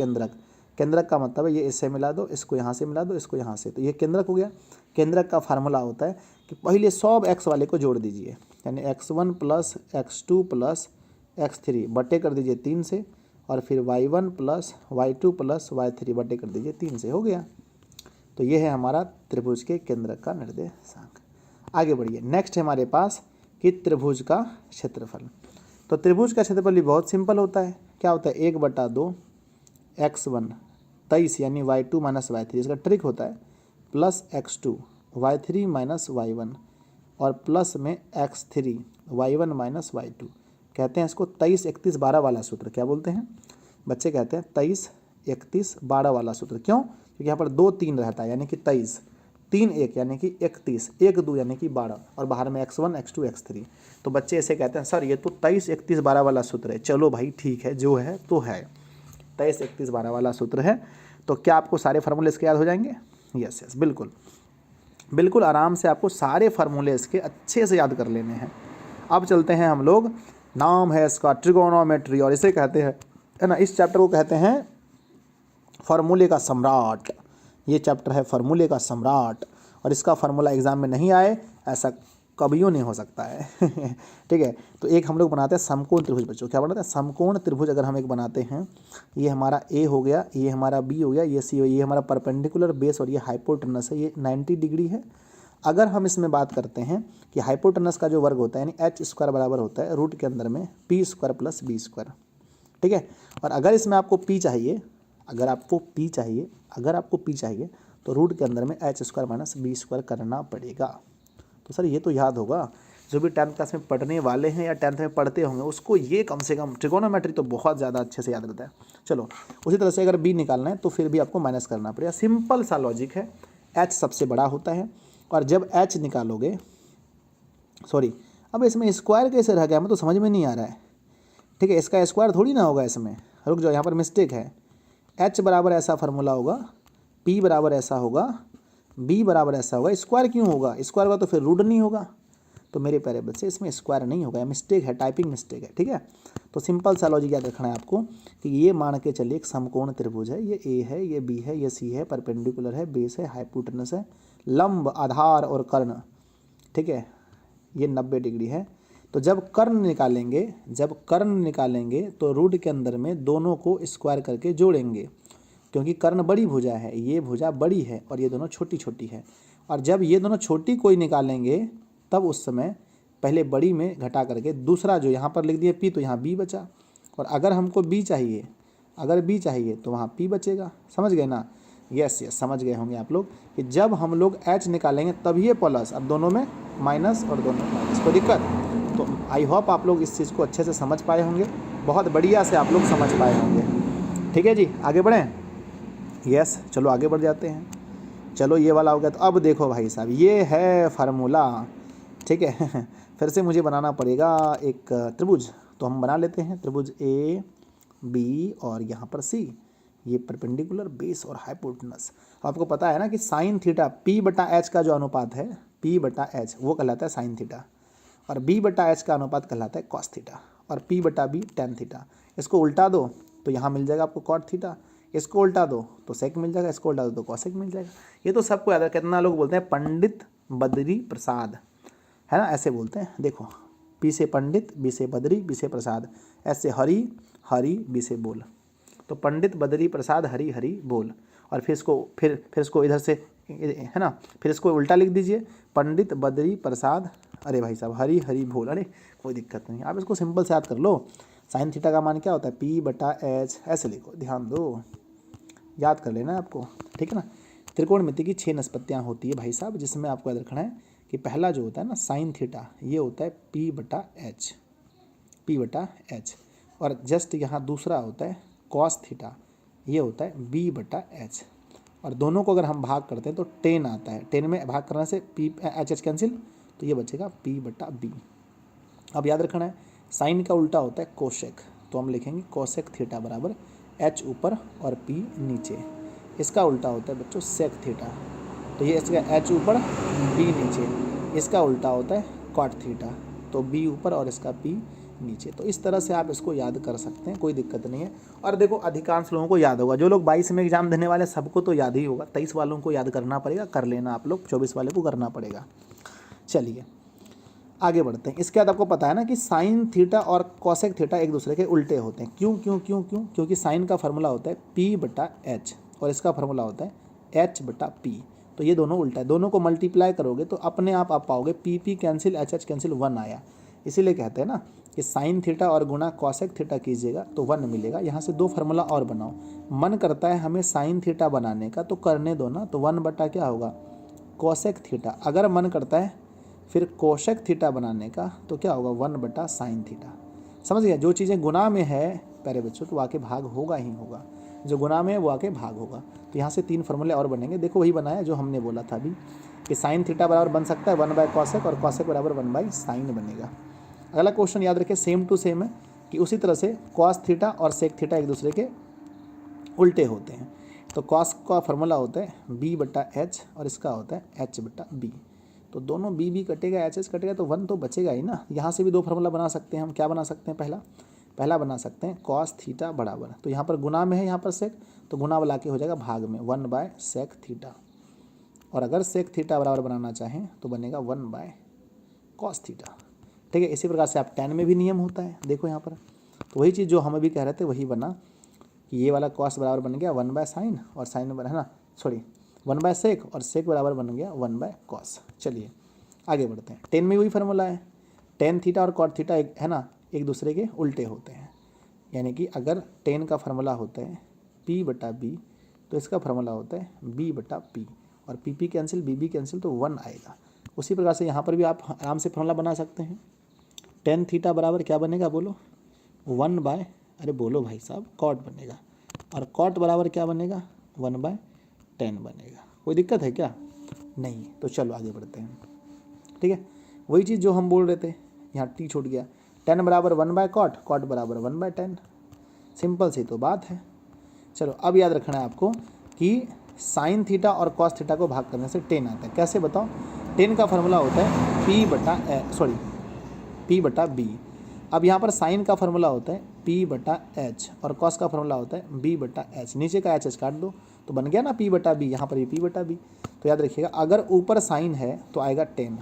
केंद्रक का मतलब है ये इससे मिला दो, इसको यहाँ से मिला दो, इसको यहाँ से, तो ये केंद्रक हो गया। केंद्रक का फार्मूला होता है कि पहले सब x वाले को जोड़ दीजिए, यानी x1 + x2 + x3 बटे कर दीजिए 3 से, और फिर y1 + y2 + y3 बटे कर दीजिए 3 से, हो गया। तो ये है हमारा त्रिभुज के केंद्रक का निर्देशांक। आगे बढ़िए, नेक्स्ट है हमारे पास कि त्रिभुज का क्षेत्रफल। तो त्रिभुज का क्षेत्रफल भी बहुत सिंपल होता है। क्या होता है? 1/2 x1 23 यानी y2 - y3, इसका ट्रिक होता है प्लस x2 y3 - y1 और प्लस में x3 y1 माइनस y2। कहते हैं इसको 23 31 12 वाला सूत्र। क्या बोलते हैं बच्चे? कहते हैं 23 31 12 वाला सूत्र। क्यों? क्योंकि यहाँ पर 2 3 रहता है, यानी कि 23, 3 1 यानी कि 31, 1 2 यानी कि 12, और बाहर में x1 x2 x3। तो बच्चे ऐसे कहते हैं सर ये तो 23 31 12 वाला सूत्र है। चलो भाई ठीक है, जो है तो है, 23 31 12 वाला सूत्र है। तो क्या आपको सारे फार्मूले इसके याद हो जाएंगे? यस यस, बिल्कुल बिल्कुल आराम से आपको सारे फार्मूले इसके अच्छे से याद कर लेने हैं। अब चलते हैं हम लोग, नाम है इसका ट्रिगोनोमेट्री, और इसे कहते हैं, है ना, इस चैप्टर को कहते हैं फार्मूले का सम्राट। ये चैप्टर है फार्मूले का सम्राट, और इसका फार्मूला एग्जाम में नहीं आए ऐसा कभियों नहीं हो सकता है। ठीक है, तो एक हम लोग बनाते हैं समकोण त्रिभुज। बच्चों क्या बनाते हैं? समकोण त्रिभुज अगर हम एक बनाते हैं, ये हमारा ए हो गया, ये हमारा बी हो गया, ये सी हो गया, ये हमारा परपेंडिकुलर बेस और ये हाइपोटेनस है, ये 90 डिग्री है। अगर हम इसमें बात करते हैं कि हाइपोटेनस का जो वर्ग होता है यानी एच स्क्वायर बराबर होता है रूट के अंदर में p square plus b square. ठीक है, और अगर इसमें आपको पी चाहिए, अगर आपको पी चाहिए तो रूट के अंदर में h square minus b square करना पड़ेगा। तो सर ये तो याद होगा, जो भी 10th क्लास में पढ़ने वाले हैं या 10th में पढ़ते होंगे उसको ये कम से कम ट्रिगोनोमेट्री तो बहुत ज़्यादा अच्छे से याद रहता है। चलो उसी तरह से अगर बी निकालना है तो फिर भी आपको माइनस करना पड़ेगा। सिंपल सा लॉजिक है, एच सबसे बड़ा होता है, और जब एच निकालोगे, सॉरी अब इसमें स्क्वायर कैसे रह गया, हमें तो समझ में नहीं आ रहा है। ठीक है, इसका स्क्वायर थोड़ी ना होगा इसमें, रुक जाओ यहाँ पर मिस्टेक है। एच बराबर ऐसा फार्मूला होगा, पी बराबर ऐसा होगा, बी बराबर ऐसा होगा, स्क्वायर क्यों होगा? स्क्वायर होगा तो फिर रूट नहीं होगा। तो मेरे प्यारे बच्चे इसमें स्क्वायर नहीं होगा, मिस्टेक है, टाइपिंग मिस्टेक है। ठीक है, तो सिंपल सा लॉजिक याद रखना है आपको कि ये मान के चलिए एक समकोण त्रिभुज है, ये ए है, ये बी है, ये सी है, परपेंडिकुलर है, बेस है, हाइपोटेनस है, लंब आधार और कर्ण। ठीक है, ये 90 डिग्री है। तो जब कर्ण निकालेंगे तो रूट के अंदर में दोनों को स्क्वायर करके जोड़ेंगे, क्योंकि कर्ण बड़ी भुजा है, ये भुजा बड़ी है और ये दोनों छोटी छोटी है। और जब ये दोनों छोटी कोई निकालेंगे तब उस समय पहले बड़ी में घटा करके दूसरा जो यहाँ पर लिख दिए पी, तो यहाँ बी बचा। और अगर हमको बी चाहिए, अगर बी चाहिए तो वहाँ पी बचेगा। समझ गए ना? यस यस, समझ गए होंगे आप लोग कि जब हम लोग एच निकालेंगे तब ये प्लस, अब दोनों में माइनस और दोनों में माइनस, कोई दिक्कत? तो आई होप आप लोग इस चीज़ को अच्छे से समझ पाए होंगे, बहुत बढ़िया से आप लोग समझ पाए होंगे। ठीक है जी, आगे बढ़ें। यस, चलो आगे बढ़ जाते हैं। चलो ये वाला हो गया। तो अब देखो भाई साहब, ये है फार्मूला। ठीक है, फिर से मुझे बनाना पड़ेगा एक त्रिभुज, तो हम बना लेते हैं त्रिभुज ए बी और यहाँ पर सी, ये परपेंडिकुलर बेस और हाइपोटेनस। आपको पता है ना कि साइन थीटा पी बटा एच का जो अनुपात है, पी बटा एच वो कहलाता है साइन थीटा, और बी बटा एच का अनुपात कहलाता है कॉस थीटा, और पी बटा बी टेन थीटा। इसको उल्टा दो तो यहाँ मिल जाएगा आपको कॉट थीटा, इसको उल्टा दो तो सेक मिल जाएगा, इसको उल्टा दो तो कॉसेक मिल जाएगा। ये तो सबको याद है। कितना लोग बोलते हैं पंडित बद्री प्रसाद, है ना, ऐसे बोलते हैं। देखो, पी से पंडित, बी से बद्री, बी से प्रसाद, ऐसे हरी हरी, बी से बोल, तो पंडित बद्री प्रसाद हरी हरी बोल। और फिर इसको इधर से, है ना, फिर इसको उल्टा लिख दीजिए, पंडित बद्री प्रसाद, अरे भाई साहब, हरी हरी बोल। अरे कोई दिक्कत नहीं, आप इसको सिंपल से याद कर लो। साइन थीटा का मान क्या होता है? पी बटा एच, ऐसे लिखो, ध्यान दो, याद कर लेना आपको। ठीक है ना, त्रिकोणमिति की 6 निष्पत्तियाँ होती है भाई साहब, जिसमें आपको याद रखना है कि पहला जो होता है ना साइन थीटा, ये होता है पी बटा एच, पी बटा एच। और जस्ट यहाँ दूसरा होता है कॉस थीटा, ये होता है बी बटा एच। और दोनों को अगर हम भाग करते हैं तो 10 आता है, 10 में भाग करने से पी एच एच कैंसिल, तो ये बचेगा पी बटा बी। अब याद रखना है साइन का उल्टा होता है कोसेक, तो हम लिखेंगे कोसेक थीटा बराबर एच ऊपर और पी नीचे। इसका उल्टा होता है बच्चों सेक थीटा, तो ये इसका एच ऊपर बी नीचे। इसका उल्टा होता है कॉट थीटा, तो बी ऊपर और इसका पी नीचे। तो इस तरह से आप इसको याद कर सकते हैं, कोई दिक्कत नहीं है। और देखो अधिकांश लोगों को याद होगा, जो लोग 22 में एग्जाम देने वाले सबको तो याद ही होगा, 23 वालों को याद करना पड़ेगा, कर लेना आप लोग, 24 वाले को करना पड़ेगा। चलिए आगे बढ़ते हैं। इसके बाद आपको पता है ना कि साइन थीटा और कॉसेक थीटा एक दूसरे के उल्टे होते हैं। क्यों क्यों क्यों क्यों? क्योंकि साइन का फार्मूला होता है पी बटा एच और इसका फार्मूला होता है एच बटा पी, तो ये दोनों उल्टा है। दोनों को मल्टीप्लाई करोगे तो अपने आप पाओगे P P cancel, H H cancel, 1 आया। इसीलिए कहते हैं ना कि साइन थीटा और गुणा कॉसेक थीटा कीजिएगा तो 1 मिलेगा। यहाँ से 2 फार्मूला और बनाओ। मन करता है हमें साइन थीटा बनाने का, तो करने दो ना, तो 1 बटा क्या होगा कॉसेक थीटा। अगर मन करता है फिर कोशेक थीटा बनाने का तो क्या होगा 1/sin थीटा। समझ गया, जो चीज़ें गुना में है प्यारे बच्चों तो आके भाग होगा ही होगा, जो गुना में है वो आके भाग होगा। तो यहाँ से 3 फॉर्मूले और बनेंगे। देखो वही बना है जो हमने बोला था अभी कि साइन थीटा बराबर बन सकता है 1/cosec और cosec बराबर 1/sin बनेगा। अगला क्वेश्चन याद रखें सेम टू सेम है कि उसी तरह से cos थीटा और sec थीटा एक दूसरे के उल्टे होते हैं। तो cos का फॉर्मूला होता है b/h और इसका होता है h/b। तो दोनों b कटेगा h कटेगा तो 1 तो बचेगा ही ना। यहाँ से भी 2 फार्मूला बना सकते हैं हम। क्या बना सकते हैं? पहला बना सकते हैं cos थीटा बराबर, तो यहाँ पर गुना में है, यहाँ पर सेक, तो गुना वाला के हो जाएगा भाग में 1/sec थीटा। और अगर सेक थीटा बराबर बनाना चाहें तो बनेगा 1/cos थीटा। ठीक है, इसी प्रकार से आप tan में भी नियम होता है, देखो यहाँ पर। तो वही चीज़ जो हम अभी कह रहे थे वही बना कि ये वाला cos बराबर बन गया 1/sin और sin है ना, सॉरी 1/sec और sec बराबर बन गया 1/cos। चलिए आगे बढ़ते हैं। tan में वही फार्मूला है, tan थीटा और cot थीटा एक है ना, एक दूसरे के उल्टे होते हैं। यानी कि अगर tan का फार्मूला होता है p/b तो इसका फार्मूला होता है b/p और p कैंसिल b कैंसिल तो 1 आएगा। उसी प्रकार से यहाँ पर भी आप आराम से फार्मूला बना सकते हैं। tan थीटा बराबर क्या बनेगा बोलो? 1/ अरे बोलो भाई साहब cot बनेगा, और cot बराबर क्या बनेगा? 1/tan बनेगा। कोई दिक्कत है क्या? नहीं। तो चलो आगे बढ़ते हैं। ठीक है, वही चीज़ जो हम बोल रहे थे, यहाँ t छूट गया। tan बराबर 1/cot, cot बराबर 1/tan। सिंपल सी तो बात है। चलो अब याद रखना है आपको कि साइन थीटा और cos थीटा को भाग करने से tan आता है। कैसे बताओ? tan का फार्मूला होता है p/b। अब यहाँ पर साइन का फार्मूला होता है p/h और cos का फार्मूला होता है b/h। नीचे का h काट दो तो बन गया ना p/b, यहाँ पर भी p/b। तो याद रखिएगा अगर ऊपर साइन है तो आएगा tan।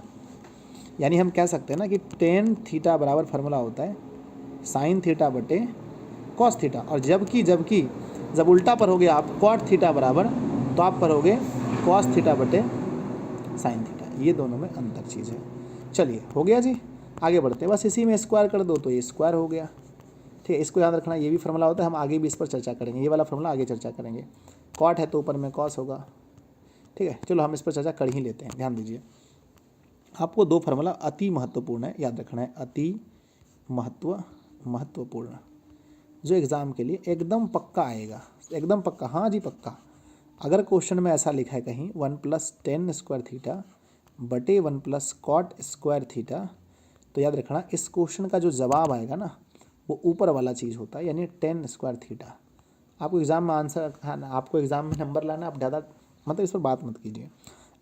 यानी हम कह सकते हैं ना कि tan थीटा बराबर फार्मूला होता है साइन थीटा बटे cos थीटा, और जब उल्टा पढ़ोगे आप cot थीटा बराबर तो आप पढ़ोगे cos थीटा बटे साइन थीटा। ये दोनों में अंतर चीज़ है। चलिए हो गया जी, आगे बढ़ते हैं। बस इसी में स्क्वायर कर दो तो ये स्क्वायर हो गया। ठीक है, इसको याद रखना, ये भी फार्मूला होता है, हम आगे भी इस पर चर्चा करेंगे। ये वाला फार्मूला आगे चर्चा करेंगे। cot है तो ऊपर में cos होगा। ठीक है, चलो हम इस पर चर्चा कर ही लेते हैं। ध्यान दीजिए, आपको 2 फार्मूला अति महत्वपूर्ण है, याद रखना है, अति महत्वपूर्ण, जो एग्ज़ाम के लिए एकदम पक्का आएगा, एकदम पक्का। हाँ जी पक्का। अगर क्वेश्चन में ऐसा लिखा है कहीं 1+tan स्क्वायर थीटा बटे 1+cot स्क्वायर थीटा, तो याद रखना इस क्वेश्चन का जो जवाब आएगा ना वो ऊपर वाला चीज़ होता है, यानी tan स्क्वायर थीटा। आपको एग्ज़ाम में आंसर, आपको एग्ज़ाम में नंबर लाना, आप ज़्यादा मतलब इस पर बात मत कीजिए।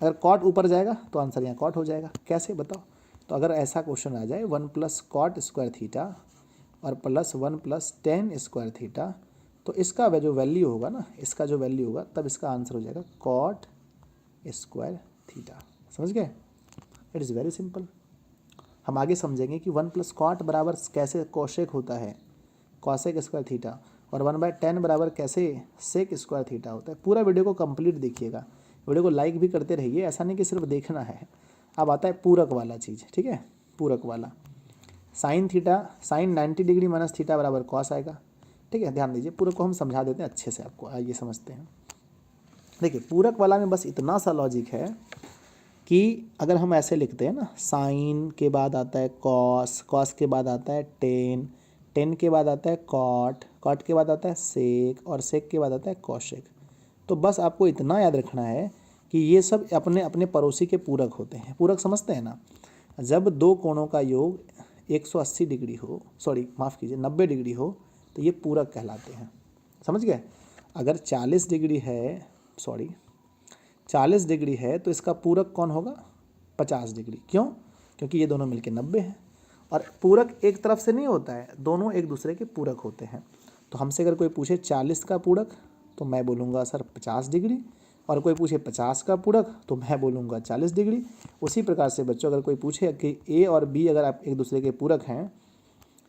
अगर cot ऊपर जाएगा तो आंसर यहाँ cot हो जाएगा। कैसे बताओ? तो अगर ऐसा क्वेश्चन आ जाए 1+cot स्क्वायर थीटा और प्लस 1+tan स्क्वायर थीटा, तो इसका जो वैल्यू होगा ना, इसका जो वैल्यू होगा तब इसका आंसर हो जाएगा cot स्क्वायर थीटा। समझ गए? It is very simple. हम आगे समझेंगे कि 1+cot बराबर कैसे कोशेक होता है cosec स्क्वायर थीटा, और 1/tan बराबर कैसे sec स्क्वायर थीटा होता है। पूरा वीडियो को कंप्लीट देखिएगा, वीडियो को लाइक भी करते रहिए, ऐसा नहीं कि सिर्फ देखना है। अब आता है पूरक वाला चीज़। ठीक है, पूरक वाला sine theta, sine 90 degree minus theta बराबर cos आएगा। ठीक है, ध्यान दीजिए, पूरक को हम समझा देते हैं अच्छे से आपको। आइए समझते हैं। देखिए पूरक वाला में बस इतना सा लॉजिक है कि अगर हम ऐसे लिखते हैं ना, साइन के बाद आता है cos, cos के बाद आता है tan, tan के बाद आता है cot, cot के बाद आता है sec और sec के बाद आता है cosec। तो बस आपको इतना याद रखना है कि ये सब अपने अपने पड़ोसी के पूरक होते हैं। पूरक समझते हैं ना? जब 2 कोणों का योग 180 डिग्री हो, सॉरी माफ़ कीजिए 90 डिग्री हो, तो ये पूरक कहलाते हैं। समझ गए? अगर 40 डिग्री है, सॉरी 40 डिग्री है तो इसका पूरक कौन होगा? 50 डिग्री। क्यों? क्योंकि ये दोनों मिलके 90 हैं। और पूरक एक तरफ से नहीं होता है, दोनों एक दूसरे के पूरक होते हैं। तो हमसे अगर कोई पूछे 40 का पूरक तो मैं बोलूँगा सर 50 डिग्री, और कोई पूछे 50 का पूरक तो मैं बोलूँगा 40 डिग्री। उसी प्रकार से बच्चों अगर कोई पूछे कि ए और बी अगर आप एक दूसरे के पूरक हैं,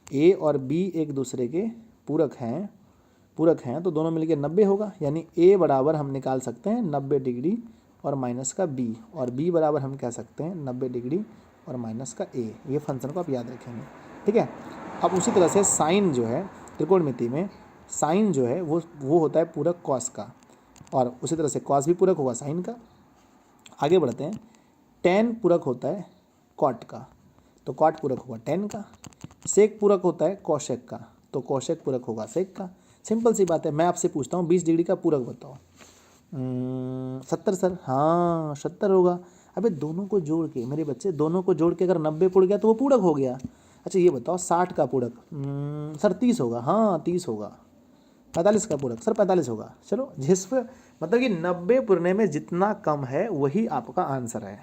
ए और बी एक दूसरे के पूरक हैं तो दोनों मिलके 90 होगा। यानी ए बराबर हम निकाल सकते हैं 90 डिग्री और माइनस का बी, और बी बराबर हम कह सकते हैं 90 डिग्री और माइनस का ए। ये फंक्शन को आप याद रखेंगे। ठीक है, अब उसी तरह से साइन जो है त्रिकोणमिति में, साइन जो है वो होता है पूरक कॉस का, और उसी तरह से कॉस भी पूरक होगा साइन का। आगे बढ़ते हैं। tan पूरक होता है कॉट का, तो कॉट पूरक होगा टेन का। सेक पूरक होता है कोशेक का, तो कोशेक पूरक होगा सेक का। सिंपल सी बात है। मैं आपसे पूछता हूँ 20 डिग्री का पूरक बताओ। 70 सर, हाँ 70 होगा। अबे दोनों को जोड़ के मेरे बच्चे, दोनों को जोड़ के अगर 90 पुड़ गया तो वो पूरक हो गया। अच्छा ये बताओ 60 का पूरक, सर 30 होगा, हाँ 30 होगा। 45 का पूरक, सर 45 होगा। चलो जिस पर मतलब कि 90 पुरने में जितना कम है वही आपका आंसर है,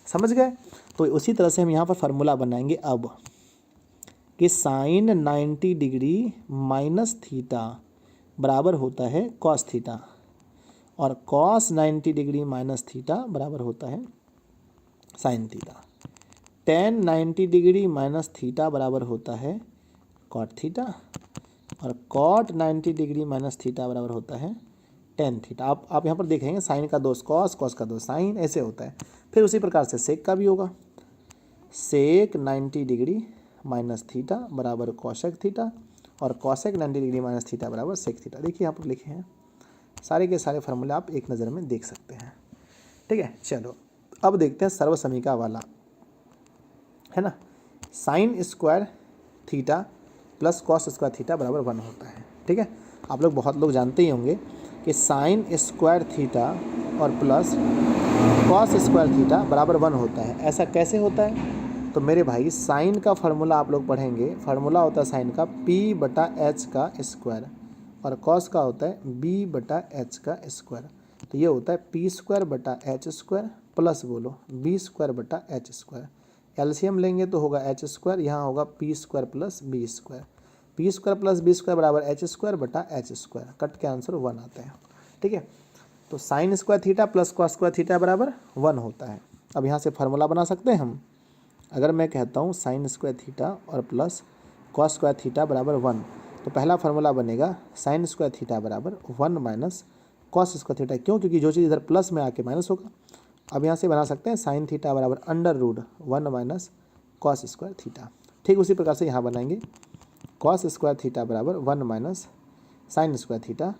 समझ गए। तो उसी तरह से हम यहाँ पर फार्मूला बनाएंगे अब कि साइन 90 डिग्री माइनस थीटा बराबर होता है कॉस थीटा, और कॉस 90 डिग्री माइनस थीटा बराबर होता है sine theta. Ten 90 degree minus theta बराबर होता है कॉट थीटा, और कॉट 90 डिग्री माइनस थीटा बराबर होता है टेन थीटा। आप यहाँ पर देखेंगे साइन का दोष कॉस, कॉस का दोष साइन, ऐसे होता है। फिर उसी प्रकार से सेक का भी होगा। सेक 90 डिग्री माइनस थीटा बराबर कॉशेक थीटा, और कॉशेक 90 डिग्री माइनस थीटा बराबर सेक थीटा। देखिए यहाँ पर लिखे हैं सारे के सारे फार्मूले, आप एक नज़र में देख सकते हैं। ठीक है, चलो अब देखते हैं सर्वसमीका वाला, है ना। Sine square theta plus cos square theta बराबर 1 होता है। ठीक है, आप लोग बहुत लोग जानते ही होंगे कि साइन स्क्वायर थीटा और प्लस कॉस स्क्वायर थीटा बराबर 1 होता है। ऐसा कैसे होता है? तो मेरे भाई साइन का फार्मूला आप लोग पढ़ेंगे, फार्मूला होता है साइन का p/h का स्क्वायर, और कॉस का होता है b/h का स्क्वायर। तो ये होता है p²/h² प्लस बोलो b²/h²। एलसीएम लेंगे तो होगा h², यहाँ होगा p² plus b²। p² plus b² बराबर h²/h²। कट के आंसर 1 आता है। ठीक है, तो sign square theta plus cos square theta बराबर 1 होता है। अब यहाँ से फार्मूला बना सकते हैं हम। अगर मैं कहता हूँ साइन स्क्वायर थीटा और प्लस कॉस स्क्वायर थीटा बराबर 1, तो पहला फार्मूला बनेगा साइन स्क्वायर थीटा बराबर 1 माइनस कॉस स्क्वायर थीटा। क्यों? क्योंकि जो चीज़ इधर प्लस में आके माइनस होगा। अब यहाँ से बना सकते हैं साइन थीटा बराबर √1 माइनस कॉस स्क्वायर थीटा। ठीक उसी प्रकार से यहाँ बनाएंगे कॉस स्क्वायर थीटा बराबर 1 माइनस साइन स्क्वायर थीटा,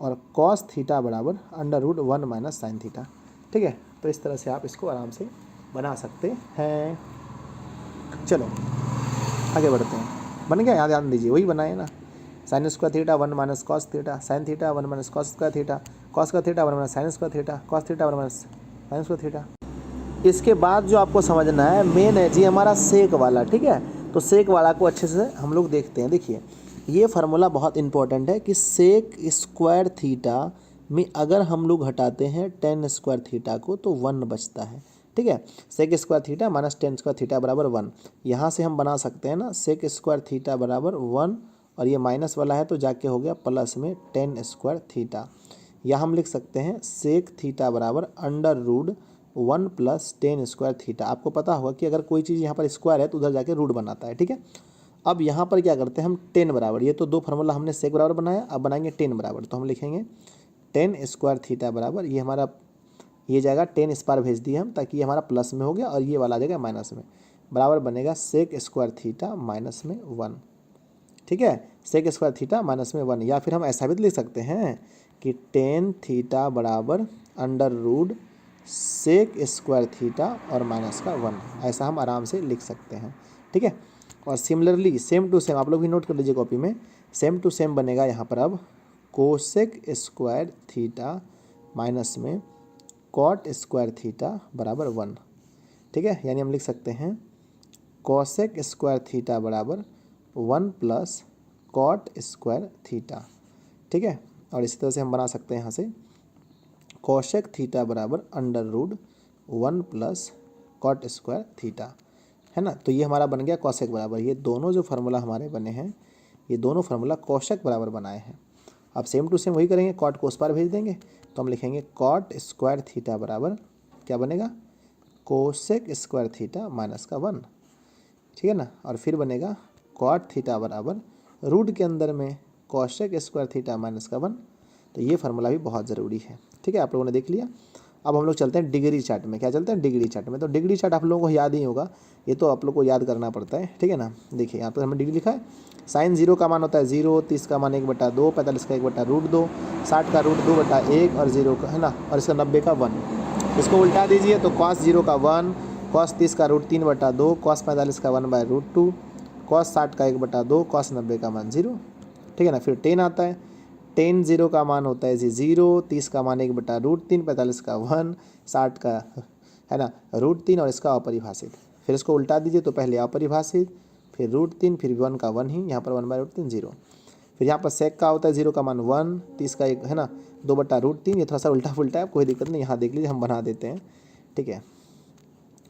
और कॉस थीटा बराबर √1 माइनस साइन थीटा। ठीक है, तो इस तरह से आप इसको आराम से बना सकते हैं। चलो आगे बढ़ते हैं। बन गया? यहाँ ध्यान दीजिए, वही बनाए ना, sine square theta 1 minus cos theta, sine theta 1 minus cos square theta, cos का theta 1 minus sine square theta, cos theta 1 minus sine square theta. इसके बाद जो आपको समझना है मेन है जी हमारा सेक वाला। ठीक है, तो सेक वाला को अच्छे से हम लोग देखते हैं। देखिए ये फार्मूला बहुत इंपॉर्टेंट है कि सेक स्क्वायर थीटा में अगर हम लोग हटाते हैं टेन स्क्वायर थीटा को तो 1 बचता है। ठीक है, sec square theta minus tan square theta बराबर 1। यहाँ से हम बना सकते हैं ना सेक स्क्वायर थीटा बराबर 1, और ये माइनस वाला है तो जाके हो गया प्लस में टेन स्क्वायर थीटा। या हम लिख सकते हैं सेक थीटा बराबर √1 प्लस टेन स्क्वायर थीटा। आपको पता होगा कि अगर कोई चीज़ यहाँ पर स्क्वायर है तो उधर जाके रूट बनाता है। ठीक है, अब यहाँ पर क्या करते हैं हम 10 बराबर, ये तो दो फार्मूला हमने सेक बराबर बनाया, अब बनाएंगे 10 बराबर। तो हम लिखेंगे 10 स्क्वायर थीटा बराबर, ये हमारा ये जाएगा 10 इस पार भेज दिए हम ताकि ये हमारा प्लस में हो गया, और ये वाला आ जाएगा माइनस में, बराबर बनेगा सेक स्क्वायर थीटा माइनस में 1। ठीक है, सेक स्क्वायर थीटा माइनस में 1। या फिर हम ऐसा भी लिख सकते हैं कि टेन थीटा बराबर √ सेक स्क्वायर थीटा और माइनस का 1, ऐसा हम आराम से लिख सकते हैं। ठीक है, और सिमिलरली सेम टू सेम आप लोग भी नोट कर लीजिए कॉपी में, सेम टू सेम बनेगा यहाँ पर अब कोसेक स्क्वायर थीटा माइनस में कॉट स्क्वायर थीटा बराबर 1। ठीक है, यानी हम लिख सकते हैं कोसेक स्क्वायर थीटा बराबर 1 प्लस कॉट स्क्वायर थीटा। ठीक है, और इसी तरह से हम बना सकते हैं यहाँ से कोसेक थीटा बराबर √1 प्लस कॉट स्क्वायर थीटा, है ना। तो ये हमारा बन गया कोसेक बराबर, ये दोनों जो फार्मूला हमारे बने हैं ये दोनों फार्मूला कोसेक बराबर बनाए हैं। अब सेम टू सेम वही करेंगे, कॉट को उस पार भेज देंगे तो हम लिखेंगे कॉट स्क्वायर थीटा बराबर क्या बनेगा कोसेक स्क्वायर थीटा माइनस का 1। ठीक है ना, और फिर बनेगा कॉट थीटा बराबर रूट के अंदर में कोसेक स्क्वायर थीटा माइनस का 1। तो ये फार्मूला भी बहुत ज़रूरी है। ठीक है, आप लोगों ने देख लिया। अब हम लोग चलते हैं डिग्री चार्ट में। क्या चलते हैं? डिग्री चार्ट में। तो डिग्री चार्ट आप लोगों को याद ही होगा, ये तो आप लोग को याद करना पड़ता है। ठीक है ना, देखिए यहाँ पर हमने डिग्री लिखा है, साइन 0 का मान होता है 0, 30 का मान 1/2, 45 का 1/√2, 60 का √2/1 और 0 का, है ना, और इसका 90 का 1। इसको उल्टा दीजिए तो cos 0 का 1, कॉस 30 का √3/2, कॉस 45 का 1/√2, कॉस 60 का 1/2, कॉस 90 का मान 0, ठीक है ना। फिर टेन आता है, टेन 0 का मान होता है जी 0, 30 का मान 1/√3, 45 का 1, 60 का है ना √3 और इसका अपरिभाषित। फिर इसको उल्टा दीजिए तो पहले अपरिभाषित, फिर √3, फिर 1 का 1 ही, यहाँ पर 1/√3 0। फिर यहाँ पर सेक का होता है 0 का मान 1, 30 का 1 है ना 2/√3। ये थोड़ा सा उल्टा फुल्टा है, कोई दिक्कत नहीं, यहाँ देख लीजिए हम बना देते हैं, ठीक है।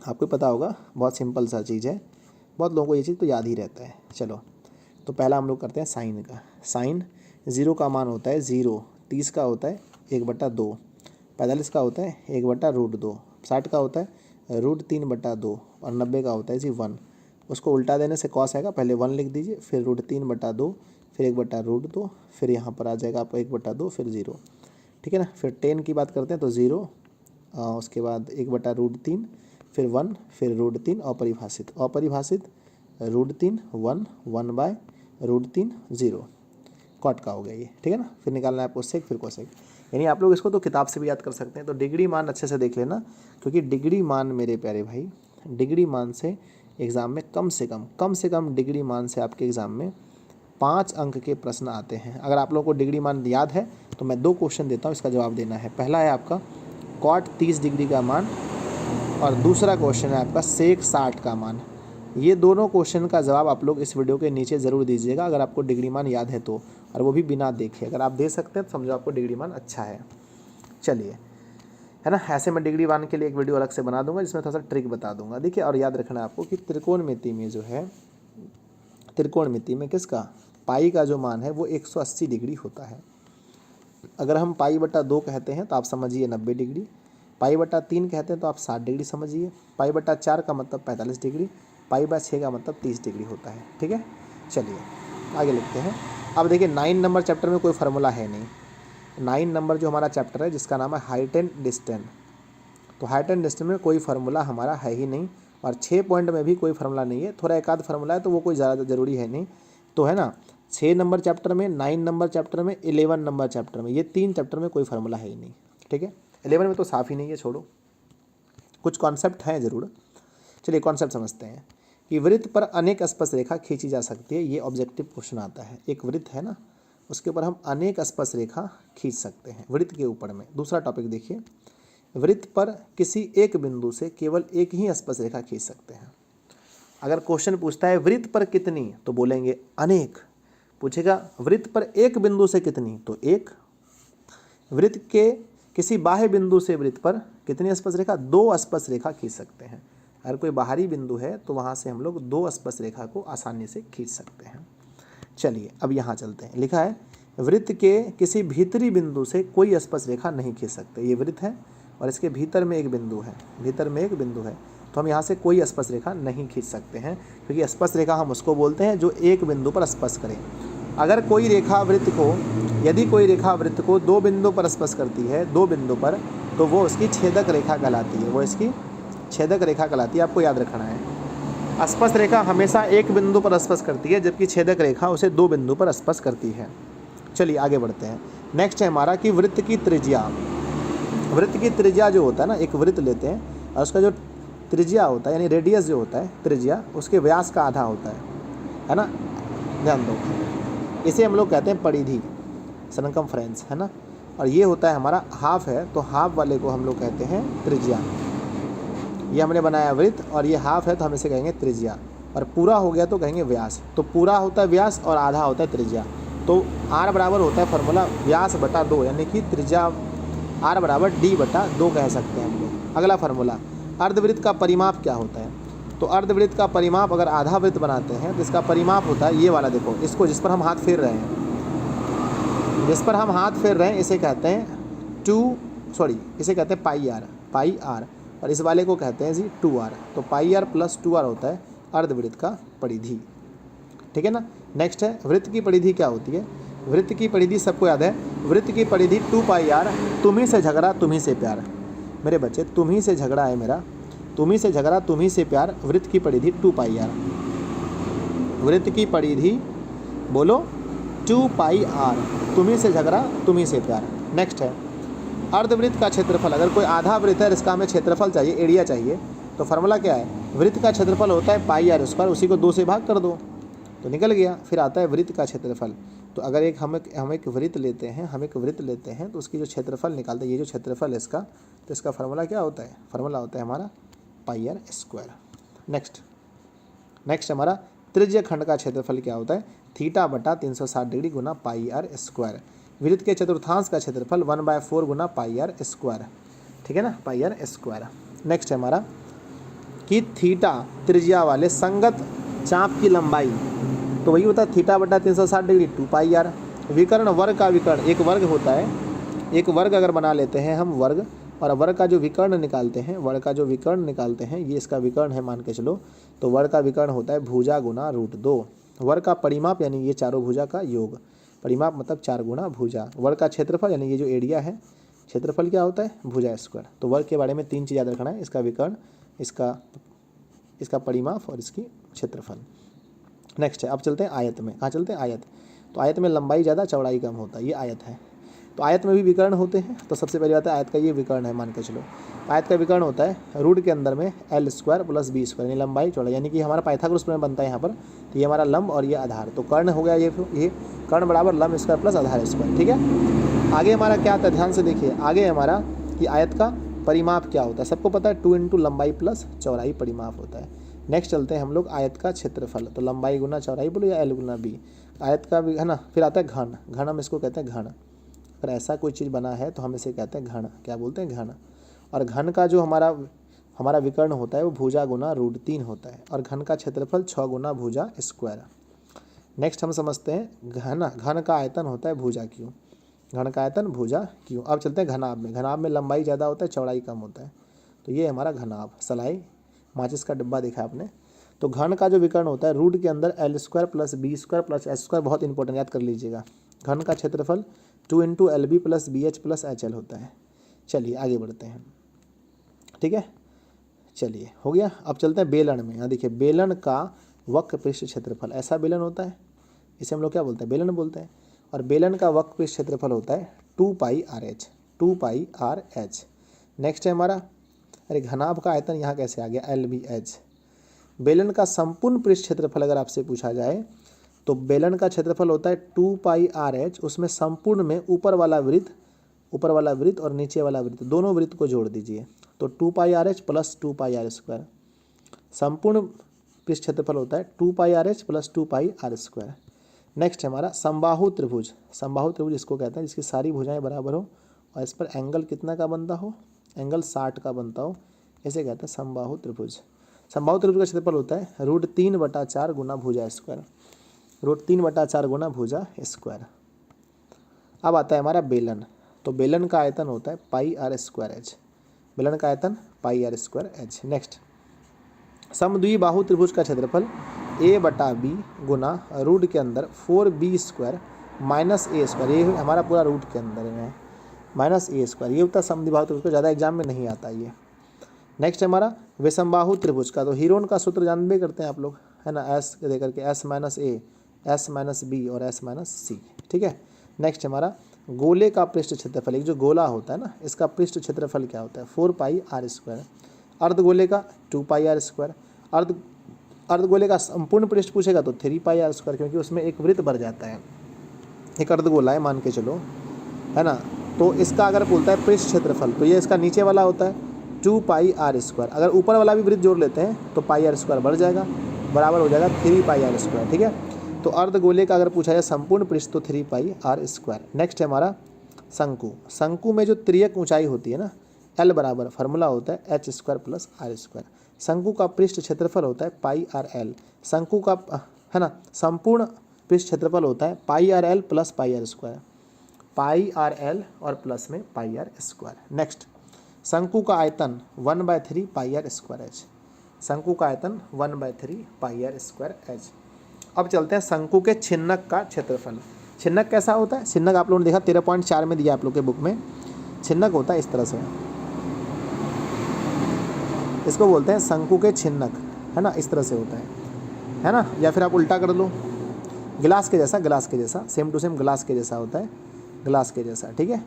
आपको पता होगा, बहुत सिंपल सा चीज़ है, बहुत लोगों को ये चीज़ तो याद ही रहता है। चलो तो पहला हम लोग करते हैं साइन का। साइन 0 का मान होता है 0, 30 का होता है 1/2, 45 का होता है 1/√2, 60 का होता है √3/2 और 90 का होता है जी 1। उसको उल्टा देने से कॉस आएगा, पहले 1 लिख दीजिए, फिर √3/2, फिर 1/√2, फिर यहाँ पर आ जाएगा आपको 1/2, फिर 0, ठीक है ना। फिर 10 की बात करते हैं तो 0, उसके बाद 1/√3, फिर 1, फिर √3 अपरिभाषित, अपरिभाषित √3 1, 1/√3 0, कॉट का हो गया ये, ठीक है ना। फिर निकालना है आपको सेक, फिर कोसेक। यानी आप लोग इसको तो किताब से भी याद कर सकते हैं। तो डिग्री मान अच्छे से देख लेना, क्योंकि डिग्री मान मेरे प्यारे भाई, डिग्री मान से एग्ज़ाम में कम से कम डिग्री मान से आपके एग्ज़ाम में 5 अंक के प्रश्न आते हैं। अगर आप लोगों को डिग्री मान याद है तो मैं 2 क्वेश्चन देता हूँ, इसका जवाब देना है। पहला है आपका कॉट 30 डिग्री का मान और दूसरा क्वेश्चन है आपका सेक 60 का मान। ये दोनों क्वेश्चन का जवाब आप लोग इस वीडियो के नीचे ज़रूर दीजिएगा, अगर आपको डिग्री मान याद है तो, और वो भी बिना देखे। अगर आप दे सकते हैं तो समझो आपको डिग्री मान अच्छा है। चलिए, है ना, ऐसे मैं डिग्री मान के लिए एक वीडियो अलग से बना दूंगा जिसमें थोड़ा सा ट्रिक बता दूंगा। देखिए, और याद रखना आपको कि त्रिकोणमिति में जो है, त्रिकोणमिति में किसका, पाई का जो मान है वो 180 डिग्री होता है। अगर हम पाई/2 कहते हैं तो आप समझिए 90 डिग्री, पाई/3 कहते हैं तो आप 60 डिग्री समझिए, पाई/4 का मतलब 45 डिग्री, पाई/6 का मतलब 30 डिग्री होता है, ठीक है। चलिए आगे लिखते हैं। अब देखिए 9 नंबर चैप्टर में कोई फार्मूला है नहीं। 9 नंबर जो हमारा चैप्टर है जिसका नाम है हाइट एंड डिस्टेंस, तो हाइट एंड डिस्टेंस में कोई फार्मूला हमारा है ही नहीं, और 6 पॉइंट में भी कोई फार्मूला नहीं है। थोड़ा एक आध फार्मूला है तो वो कोई ज़्यादा ज़रूरी है नहीं, तो है ना। 6 नंबर चैप्टर में, 9 नंबर चैप्टर में, 11 नंबर चैप्टर में, ये 3 चैप्टर में कोई फार्मूला है ही नहीं, ठीक है। 11 में तो साफ ही नहीं है, छोड़ो, कुछ कॉन्सेप्ट हैं ज़रूर। चलिए कॉन्सेप्ट समझते हैं कि वृत्त पर अनेक स्पर्श रेखा खींची जा सकती है। ये ऑब्जेक्टिव क्वेश्चन आता है। एक वृत्त है ना, उसके ऊपर हम अनेक स्पर्श रेखा खींच सकते हैं वृत्त के ऊपर में। दूसरा टॉपिक देखिए, वृत्त पर किसी एक बिंदु से केवल एक ही स्पर्श रेखा खींच सकते हैं। अगर क्वेश्चन पूछता है वृत्त पर कितनी, तो बोलेंगे अनेक। पूछेगा वृत्त पर एक बिंदु से कितनी, तो एक। वृत्त के किसी बाह्य बिंदु से वृत्त पर कितनी स्पर्श रेखा, 2 स्पर्श रेखा खींच सकते हैं। अगर कोई बाहरी बिंदु है तो वहाँ से हम लोग 2 स्पर्श रेखा को आसानी से खींच सकते हैं। चलिए अब यहाँ चलते हैं। लिखा है वृत्त के किसी भीतरी बिंदु से कोई स्पर्श रेखा नहीं खींच सकते। ये वृत्त है और इसके भीतर में एक बिंदु है, भीतर में एक बिंदु है, तो हम यहाँ से कोई स्पर्श रेखा नहीं खींच सकते हैं, क्योंकि स्पर्श रेखा हम उसको बोलते हैं जो एक बिंदु पर स्पर्श करें। अगर कोई रेखा वृत्त को, यदि कोई रेखा वृत्त को 2 बिंदु पर स्पर्श करती है, 2 बिंदु पर, तो वो उसकी छेदक रेखा कहलाती है, वो इसकी छेदक रेखा कहलाती है। आपको याद रखना है, स्पर्श रेखा हमेशा एक बिंदु पर स्पर्श करती है, जबकि छेदक रेखा उसे 2 बिंदु पर स्पर्श करती है। चलिए आगे बढ़ते हैं। नेक्स्ट है हमारा कि वृत्त की त्रिज्या। वृत्त की त्रिज्या जो होता है ना, एक वृत्त लेते हैं और उसका जो त्रिज्या होता है, यानी रेडियस जो होता है, त्रिज्या उसके व्यास का आधा होता है ना। ध्यान दो, इसे हम लोग कहते हैं परिधि, सरकमफ्रेंस, है ना। और ये होता है हमारा हाफ है, तो हाफ वाले को हम लोग कहते हैं त्रिज्या। ये हमने बनाया वृत्त और ये हाफ है तो हम इसे कहेंगे त्रिज्या, और पूरा हो गया तो कहेंगे व्यास। तो पूरा होता है व्यास और आधा होता है त्रिज्या। तो r बराबर होता है फार्मूला व्यास/2, यानी कि त्रिज्या r बराबर d/2 कह सकते हैं हम लोग। अगला फार्मूला, अर्धवृत्त का परिमाप क्या होता है। तो अर्धवृत्त का परिमाप, अगर आधा वृत्त बनाते हैं तो इसका परिमाप होता है ये वाला, देखो इसको, जिस पर हम हाथ फेर रहे हैं, जिस पर हम हाथ फेर रहे हैं इसे कहते हैं इसे कहते हैं पाई आर, और इस वाले को कहते हैं जी 2r। तो पाई आर प्लस 2r होता है अर्धवृत्त का परिधि, ठीक है ना। नेक्स्ट है वृत्त की परिधि क्या होती है। वृत्त की परिधि सबको याद है, वृत्त की परिधि 2πr। तुम्ही से झगड़ा तुम्ही से प्यार, मेरे बच्चे, तुम्ही से झगड़ा है मेरा, तुम्ही से झगड़ा तुम्ही से प्यार। वृत्त की परिधि 2πr, वृत्त की परिधि बोलो 2πr, तुम्ही से झगड़ा तुम्ही से प्यार। नेक्स्ट है अर्धवृत्त का क्षेत्रफल। अगर कोई आधा वृत्त है और इसका हमें क्षेत्रफल चाहिए, एरिया चाहिए, तो फार्मूला क्या है, वृत्त का क्षेत्रफल होता है पाई आर स्क्वायर, उसी को 2 से भाग कर दो तो निकल गया। फिर आता है वृत्त का क्षेत्रफल। तो अगर हम एक वृत्त लेते हैं तो उसकी जो क्षेत्रफल निकालते हैं, ये जो क्षेत्रफल है इसका, तो इसका फार्मूला क्या होता है, फार्मूला होता है हमारा पाई आर स्क्वायर। नेक्स्ट हमारा त्रिज्य खंड का क्षेत्रफल क्या होता है, थीटा बटा 360 डिग्री गुना पाई आर स्क्वायर। वृत्त के चतुर्थांश का क्षेत्रफल 1/4 गुना पाई आर स्क्वायर, ठीक है ना, पाई आर स्क्वायर। नेक्स्ट है हमारा कि थीटा त्रिज्या वाले संगत चाप की लंबाई, तो वही होता है थीटा बटा 360 डिग्री 2 पाई आर। विकर्ण वर्ग का विकर्ण, एक वर्ग होता है, एक वर्ग अगर बना लेते हैं हम वर्ग, और वर्ग का जो विकर्ण निकालते हैं, ये इसका विकर्ण है मान के चलो, तो वर्ग का विकर्ण होता है भुजा गुना √2। वर्ग का परिमाप यानी ये चारों भुजा का योग, परिमाप मतलब 4 गुना भुजा। वर्ग का क्षेत्रफल यानी ये जो एरिया है, क्षेत्रफल क्या होता है, भुजा स्क्वायर। तो वर्ग के बारे में 3 चीज़ याद रखना है, इसका विकर्ण, इसका परिमाप और इसकी क्षेत्रफल। नेक्स्ट है, अब चलते हैं आयत में। कहाँ चलते हैं, आयत। तो आयत में लंबाई ज़्यादा चौड़ाई कम होता है, ये आयत है। तो आयत में भी विकर्ण होते हैं। तो सबसे पहली बात है आयत का ये विकर्ण है मान के चलो। आयत का विकर्ण होता है रूट के अंदर में l square plus b square, यानी लंबाई चौड़ाई, यानी कि हमारा पाइथागोरस प्रमेय बनता है यहाँ पर। तो ये हमारा लंब और ये आधार, तो कर्ण हो गया ये कर्ण बराबर लंब स्क्वायर प्लस आधार स्क्वायर, ठीक है। आगे हमारा क्या आता है, ध्यान से देखिए, आगे हमारा कि आयत का परिमाप क्या होता है, सबको पता है 2 इंटू लंबाई प्लस चौड़ाई परिमाप होता है। नेक्स्ट चलते हैं हम लोग आयत का क्षेत्रफल, तो लंबाई गुना चौड़ाई बोलो या l गुना b, आयत का भी है ना। फिर आता है घन, घन हम इसको कहते हैं घन, अगर ऐसा कोई चीज़ बना है तो हम इसे कहते हैं घन, क्या बोलते हैं, घन। और घन का जो हमारा विकर्ण होता है वो भुजा गुना √3 होता है, और घन का क्षेत्रफल 6 गुना भुजा स्क्वायर। नेक्स्ट हम समझते हैं घन का आयतन होता है भुजा क्यू, घन का आयतन भुजा क्यू। अब चलते हैं घनाभ में। घनाभ में लंबाई ज़्यादा होता है, चौड़ाई कम होता है, तो ये हमारा घनाभ। सलाई माचिस का डिब्बा देखा आपने। तो घन का जो विकर्ण होता है रूट के अंदर l square plus b square plus h square, बहुत इंपॉर्टेंट, याद कर लीजिएगा। घन का क्षेत्रफल 2 into LB plus BH plus HL होता है। चलिए आगे बढ़ते हैं, ठीक है, चलिए हो गया। अब चलते हैं बेलन में। यहाँ देखिए, बेलन का वक्र पृष्ठ क्षेत्रफल, ऐसा बेलन होता है, इसे हम लोग क्या बोलते हैं, बेलन बोलते हैं। और बेलन का वक्र पृष्ठ क्षेत्रफल होता है 2 पाई आर एच। नेक्स्ट है हमारा, अरे घनाभ का आयतन यहाँ कैसे आ गया, LBH। बेलन का संपूर्ण पृष्ठ क्षेत्रफल अगर आपसे पूछा जाए तो बेलन का क्षेत्रफल होता है 2 पाई आर एच, उसमें संपूर्ण में ऊपर वाला वृत्त और नीचे वाला वृत्त, दोनों वृत्त को जोड़ दीजिए, तो 2 pi R H plus 2 pi are square. संपूर्ण पृष्ठ क्षेत्रफल होता है 2 pi R H plus 2 pi are square. Next है हमारा समबाहु त्रिभुज। समबाहु त्रिभुज इसको कहते हैं जिसकी सारी भुजाएं बराबर हो और इस पर एंगल कितना का बनता हो, एंगल 60 का बनता हो, इसे कहते हैं समबाहु त्रिभुज। समबाहु त्रिभुज का क्षेत्रफल होता है √3/4 गुना भुजा स्क्वायर, √3/4 गुना भुजा स्क्वायर। अब आता है हमारा बेलन। तो बेलन का आयतन होता है पाई आर स्क्वायर एच, बेलन का आयतन पाई आर स्क्वायर एच। नेक्स्ट, समद्विबाहु त्रिभुज का क्षेत्रफल a/b गुना रूट के अंदर 4b square minus a square, ये हमारा पूरा रूट के अंदर में है, माइनस a स्क्वायर। ये होता है समद्विबाहु त्रिभुज का, ज़्यादा एग्जाम में नहीं आता ये। नेक्स्ट हमारा विषमबाहु त्रिभुज का, तो हीरोन का सूत्र जानबे करते हैं आप लोग, है ना, एस दे करके S-A, S-B और S-C, ठीक है। नेक्स्ट हमारा गोले का पृष्ठ क्षेत्रफल, एक जो गोला होता है ना, इसका पृष्ठ क्षेत्रफल क्या होता है 4 पाई आर स्क्वायर। अर्धगोले का 2 पाई आर स्क्वायर। अर्धगोले का संपूर्ण पृष्ठ पूछेगा तो 3 पाई आर स्क्वायर, क्योंकि उसमें एक वृत्त भर जाता है, एक अर्धगोला है मान के चलो, है ना। तो इसका अगर बोलता है पृष्ठ क्षेत्रफल, तो ये इसका नीचे वाला होता है 2 पाई आर स्क्वायर। अगर ऊपर वाला भी वृत्त जोड़ लेते हैं तो पाई आर स्क्वायर बढ़ जाएगा, बराबर हो जाएगा 3 पाई आर स्क्वायर, ठीक है। तो अर्धगोले का अगर पूछा जाए संपूर्ण पृष्ठ तो 3 पाई आर स्क्वायर। नेक्स्ट है हमारा शंकु। शंकु में जो त्रियक ऊंचाई होती है ना, L बराबर फार्मूला होता है h square plus r square. शंकु का पृष्ठ क्षेत्रफल होता है पाई आर एल। शंकु का है ना संपूर्ण पृष्ठ क्षेत्रफल होता है pi R L plus pi are square, pi R L और प्लस में पाई आर स्क्वायर। नेक्स्ट, शंकु का आयतन 1/3 पाई आर स्क्वायर एच। शंकु का आयतन 1/3 पाई आर स्क्वायर एच। अब चलते हैं शंकु के छिन्नक का क्षेत्रफल। छिन्नक कैसा होता है, छिन्नक आप लोगों ने देखा 13.4 में दिया आप लोग के बुक में। छिन्नक होता है इस तरह से, इसको बोलते हैं शंकु के छिन्नक, है ना, इस तरह से होता है ना। या फिर आप उल्टा कर लो, गिलास के जैसा, सेम टू सेम गिलास के जैसा होता है, गिलास के जैसा, ठीक है।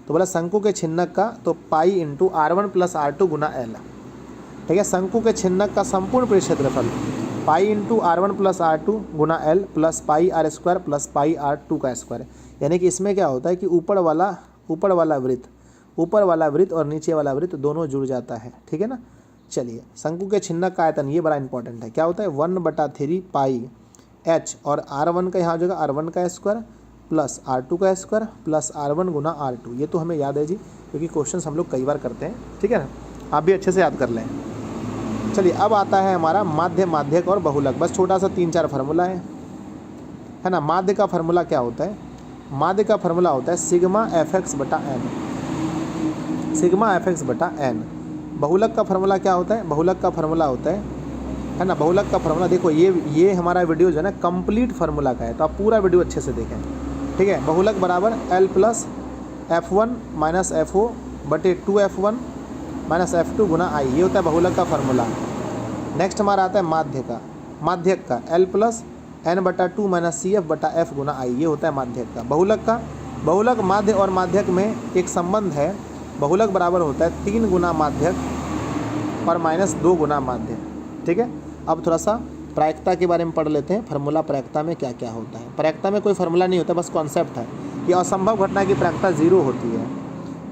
तो बोला शंकु के छिन्नक का, तो pi into R1 plus R2 गुना L। ठीक है। शंकु के छिन्नक का संपूर्ण पृष्ठ क्षेत्रफल pi into R1 plus R2 गुना L plus pi R² plus pi R2 का स्क्वायर। यानी कि इसमें क्या होता है कि ऊपर वाला वृत्त और नीचे वाला वृत्त दोनों जुड़ जाता है, ठीक है ना। चलिए, शंकु के छिन्नक का आयतन ये बड़ा इंपॉर्टेंट है, क्या होता है 1/3 पाई H और R1 का यहाँ हो जाएगा R1 का स्क्वायर प्लस R2 का स्क्वायर प्लस R1 गुना R2। ये तो हमें याद है जी, क्योंकि क्वेश्चन हम लोग कई बार करते हैं, ठीक है ना। आप भी अच्छे से याद कर लें। चलिए, अब आता है हमारा माध्य, माध्यक और बहुलक। बस छोटा सा 3-4 फार्मूला है ना। माध्य का फार्मूला क्या होता है? माध्य का फार्मूला होता है सिग्मा fx बटा n, सिग्मा fx बटा n। बहुलक का फार्मूला क्या होता है? बहुलक का फार्मूला होता है ना। बहुलक का फार्मूला देखो, ये हमारा वीडियो जो है ना कंप्लीट फार्मूला का है, तो आप पूरा वीडियो अच्छे से देखें, ठीक है। बहुलक बराबर L plus F1 minus FO बटे 2F1 minus F2 Guna I, ये होता है बहुलक का फार्मूला। नेक्स्ट हमारा आता है माध्यक का L plus N/2 minus CF बटा F गुना I, ये होता है माध्यक का। बहुलक माध्य और माध्यक में एक संबंध है, बहुलक बराबर होता है 3 गुना माध्यक और माइनस 2 गुना माध्य, ठीक है। अब थोड़ा सा प्रायिकता के बारे में पढ़ लेते हैं। फार्मूला प्रायिकता में क्या क्या होता है। प्रायिकता में कोई फार्मूला नहीं होता, बस कॉन्सेप्ट है कि असंभव घटना की प्रायिकता 0 होती है।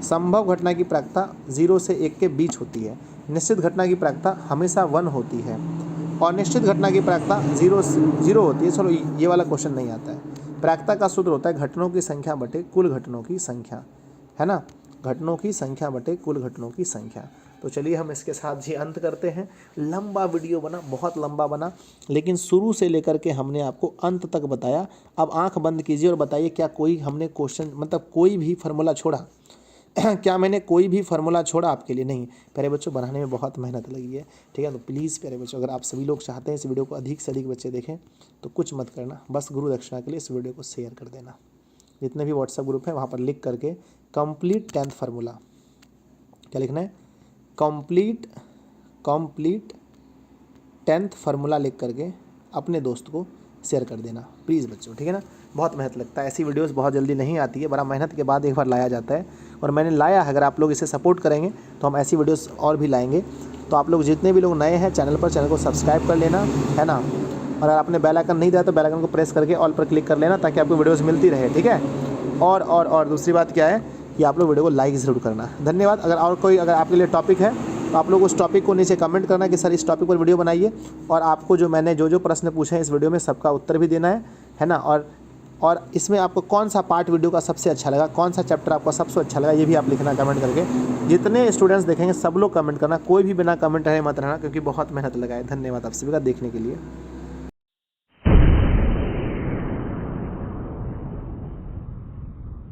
संभव घटना की प्रायिकता 0 से 1 के बीच होती है। निश्चित घटना की प्रायिकता हमेशा 1 होती है और निश्चित घटना की प्रायिकता 0 होती है। चलो, ये वाला क्वेश्चन नहीं आता है। प्रायिकता का सूत्र होता है घटनों की संख्या बटे कुल घटनों की संख्या, है ना। घटनों की संख्या बटे कुल घटनों की संख्या। तो चलिए, हम इसके साथ जी अंत करते हैं। लंबा वीडियो बना, बहुत लंबा बना, लेकिन शुरू से लेकर के हमने आपको अंत तक बताया। अब आंख बंद कीजिए और बताइए, क्या कोई हमने क्वेश्चन मतलब कोई भी फार्मूला छोड़ा? क्या मैंने कोई भी फार्मूला छोड़ा आपके लिए? नहीं। प्यारे बच्चों, बनाने में बहुत मेहनत लगी है, ठीक है। तो प्लीज़ प्यारे बच्चों, अगर आप सभी लोग चाहते हैं इस वीडियो को अधिक से अधिक बच्चे देखें, तो कुछ मत करना, बस गुरु दक्षिणा के लिए इस वीडियो को शेयर कर देना। जितने भी व्हाट्सएप ग्रुप हैं वहाँ पर लिख करके कंप्लीट 10th फार्मूला, क्या लिखना है? कंप्लीट 10th फार्मूला लिख करके अपने दोस्त को शेयर कर देना प्लीज़ बच्चों, ठीक है ना। बहुत मेहनत लगता है, ऐसी वीडियोस बहुत जल्दी नहीं आती है, बड़ा मेहनत के बाद एक बार लाया जाता है और मैंने लाया है। अगर आप लोग इसे सपोर्ट करेंगे तो हम ऐसी वीडियोस और भी लाएंगे। तो आप लोग जितने भी लोग नए हैं चैनल को सब्सक्राइब कर लेना, है ना। और अगर आपने बेल आइकन नहीं दिया तो बेल आइकन को प्रेस करके ऑल पर क्लिक कर लेना, ताकि आपको वीडियोज़ मिलती रहे, ठीक है। और दूसरी बात क्या है कि आप लोग वीडियो को लाइक ज़रूर करना। धन्यवाद। अगर आपके लिए टॉपिक है तो आप लोग उस टॉपिक को नीचे कमेंट करना कि सर इस टॉपिक पर वीडियो बनाइए, और आपको जो मैंने जो प्रश्न पूछे हैं इस वीडियो में सबका उत्तर भी देना है ना। और इसमें आपको कौन सा पार्ट वीडियो का सबसे अच्छा लगा, कौन सा चैप्टर आपको सबसे अच्छा लगा, ये भी आप लिखना कमेंट करके। जितने स्टूडेंट्स देखेंगे सब लोग कमेंट करना, कोई भी बिना कमेंट रहे मत रहना, क्योंकि बहुत मेहनत लगा है। धन्यवाद आप सभी का देखने के लिए।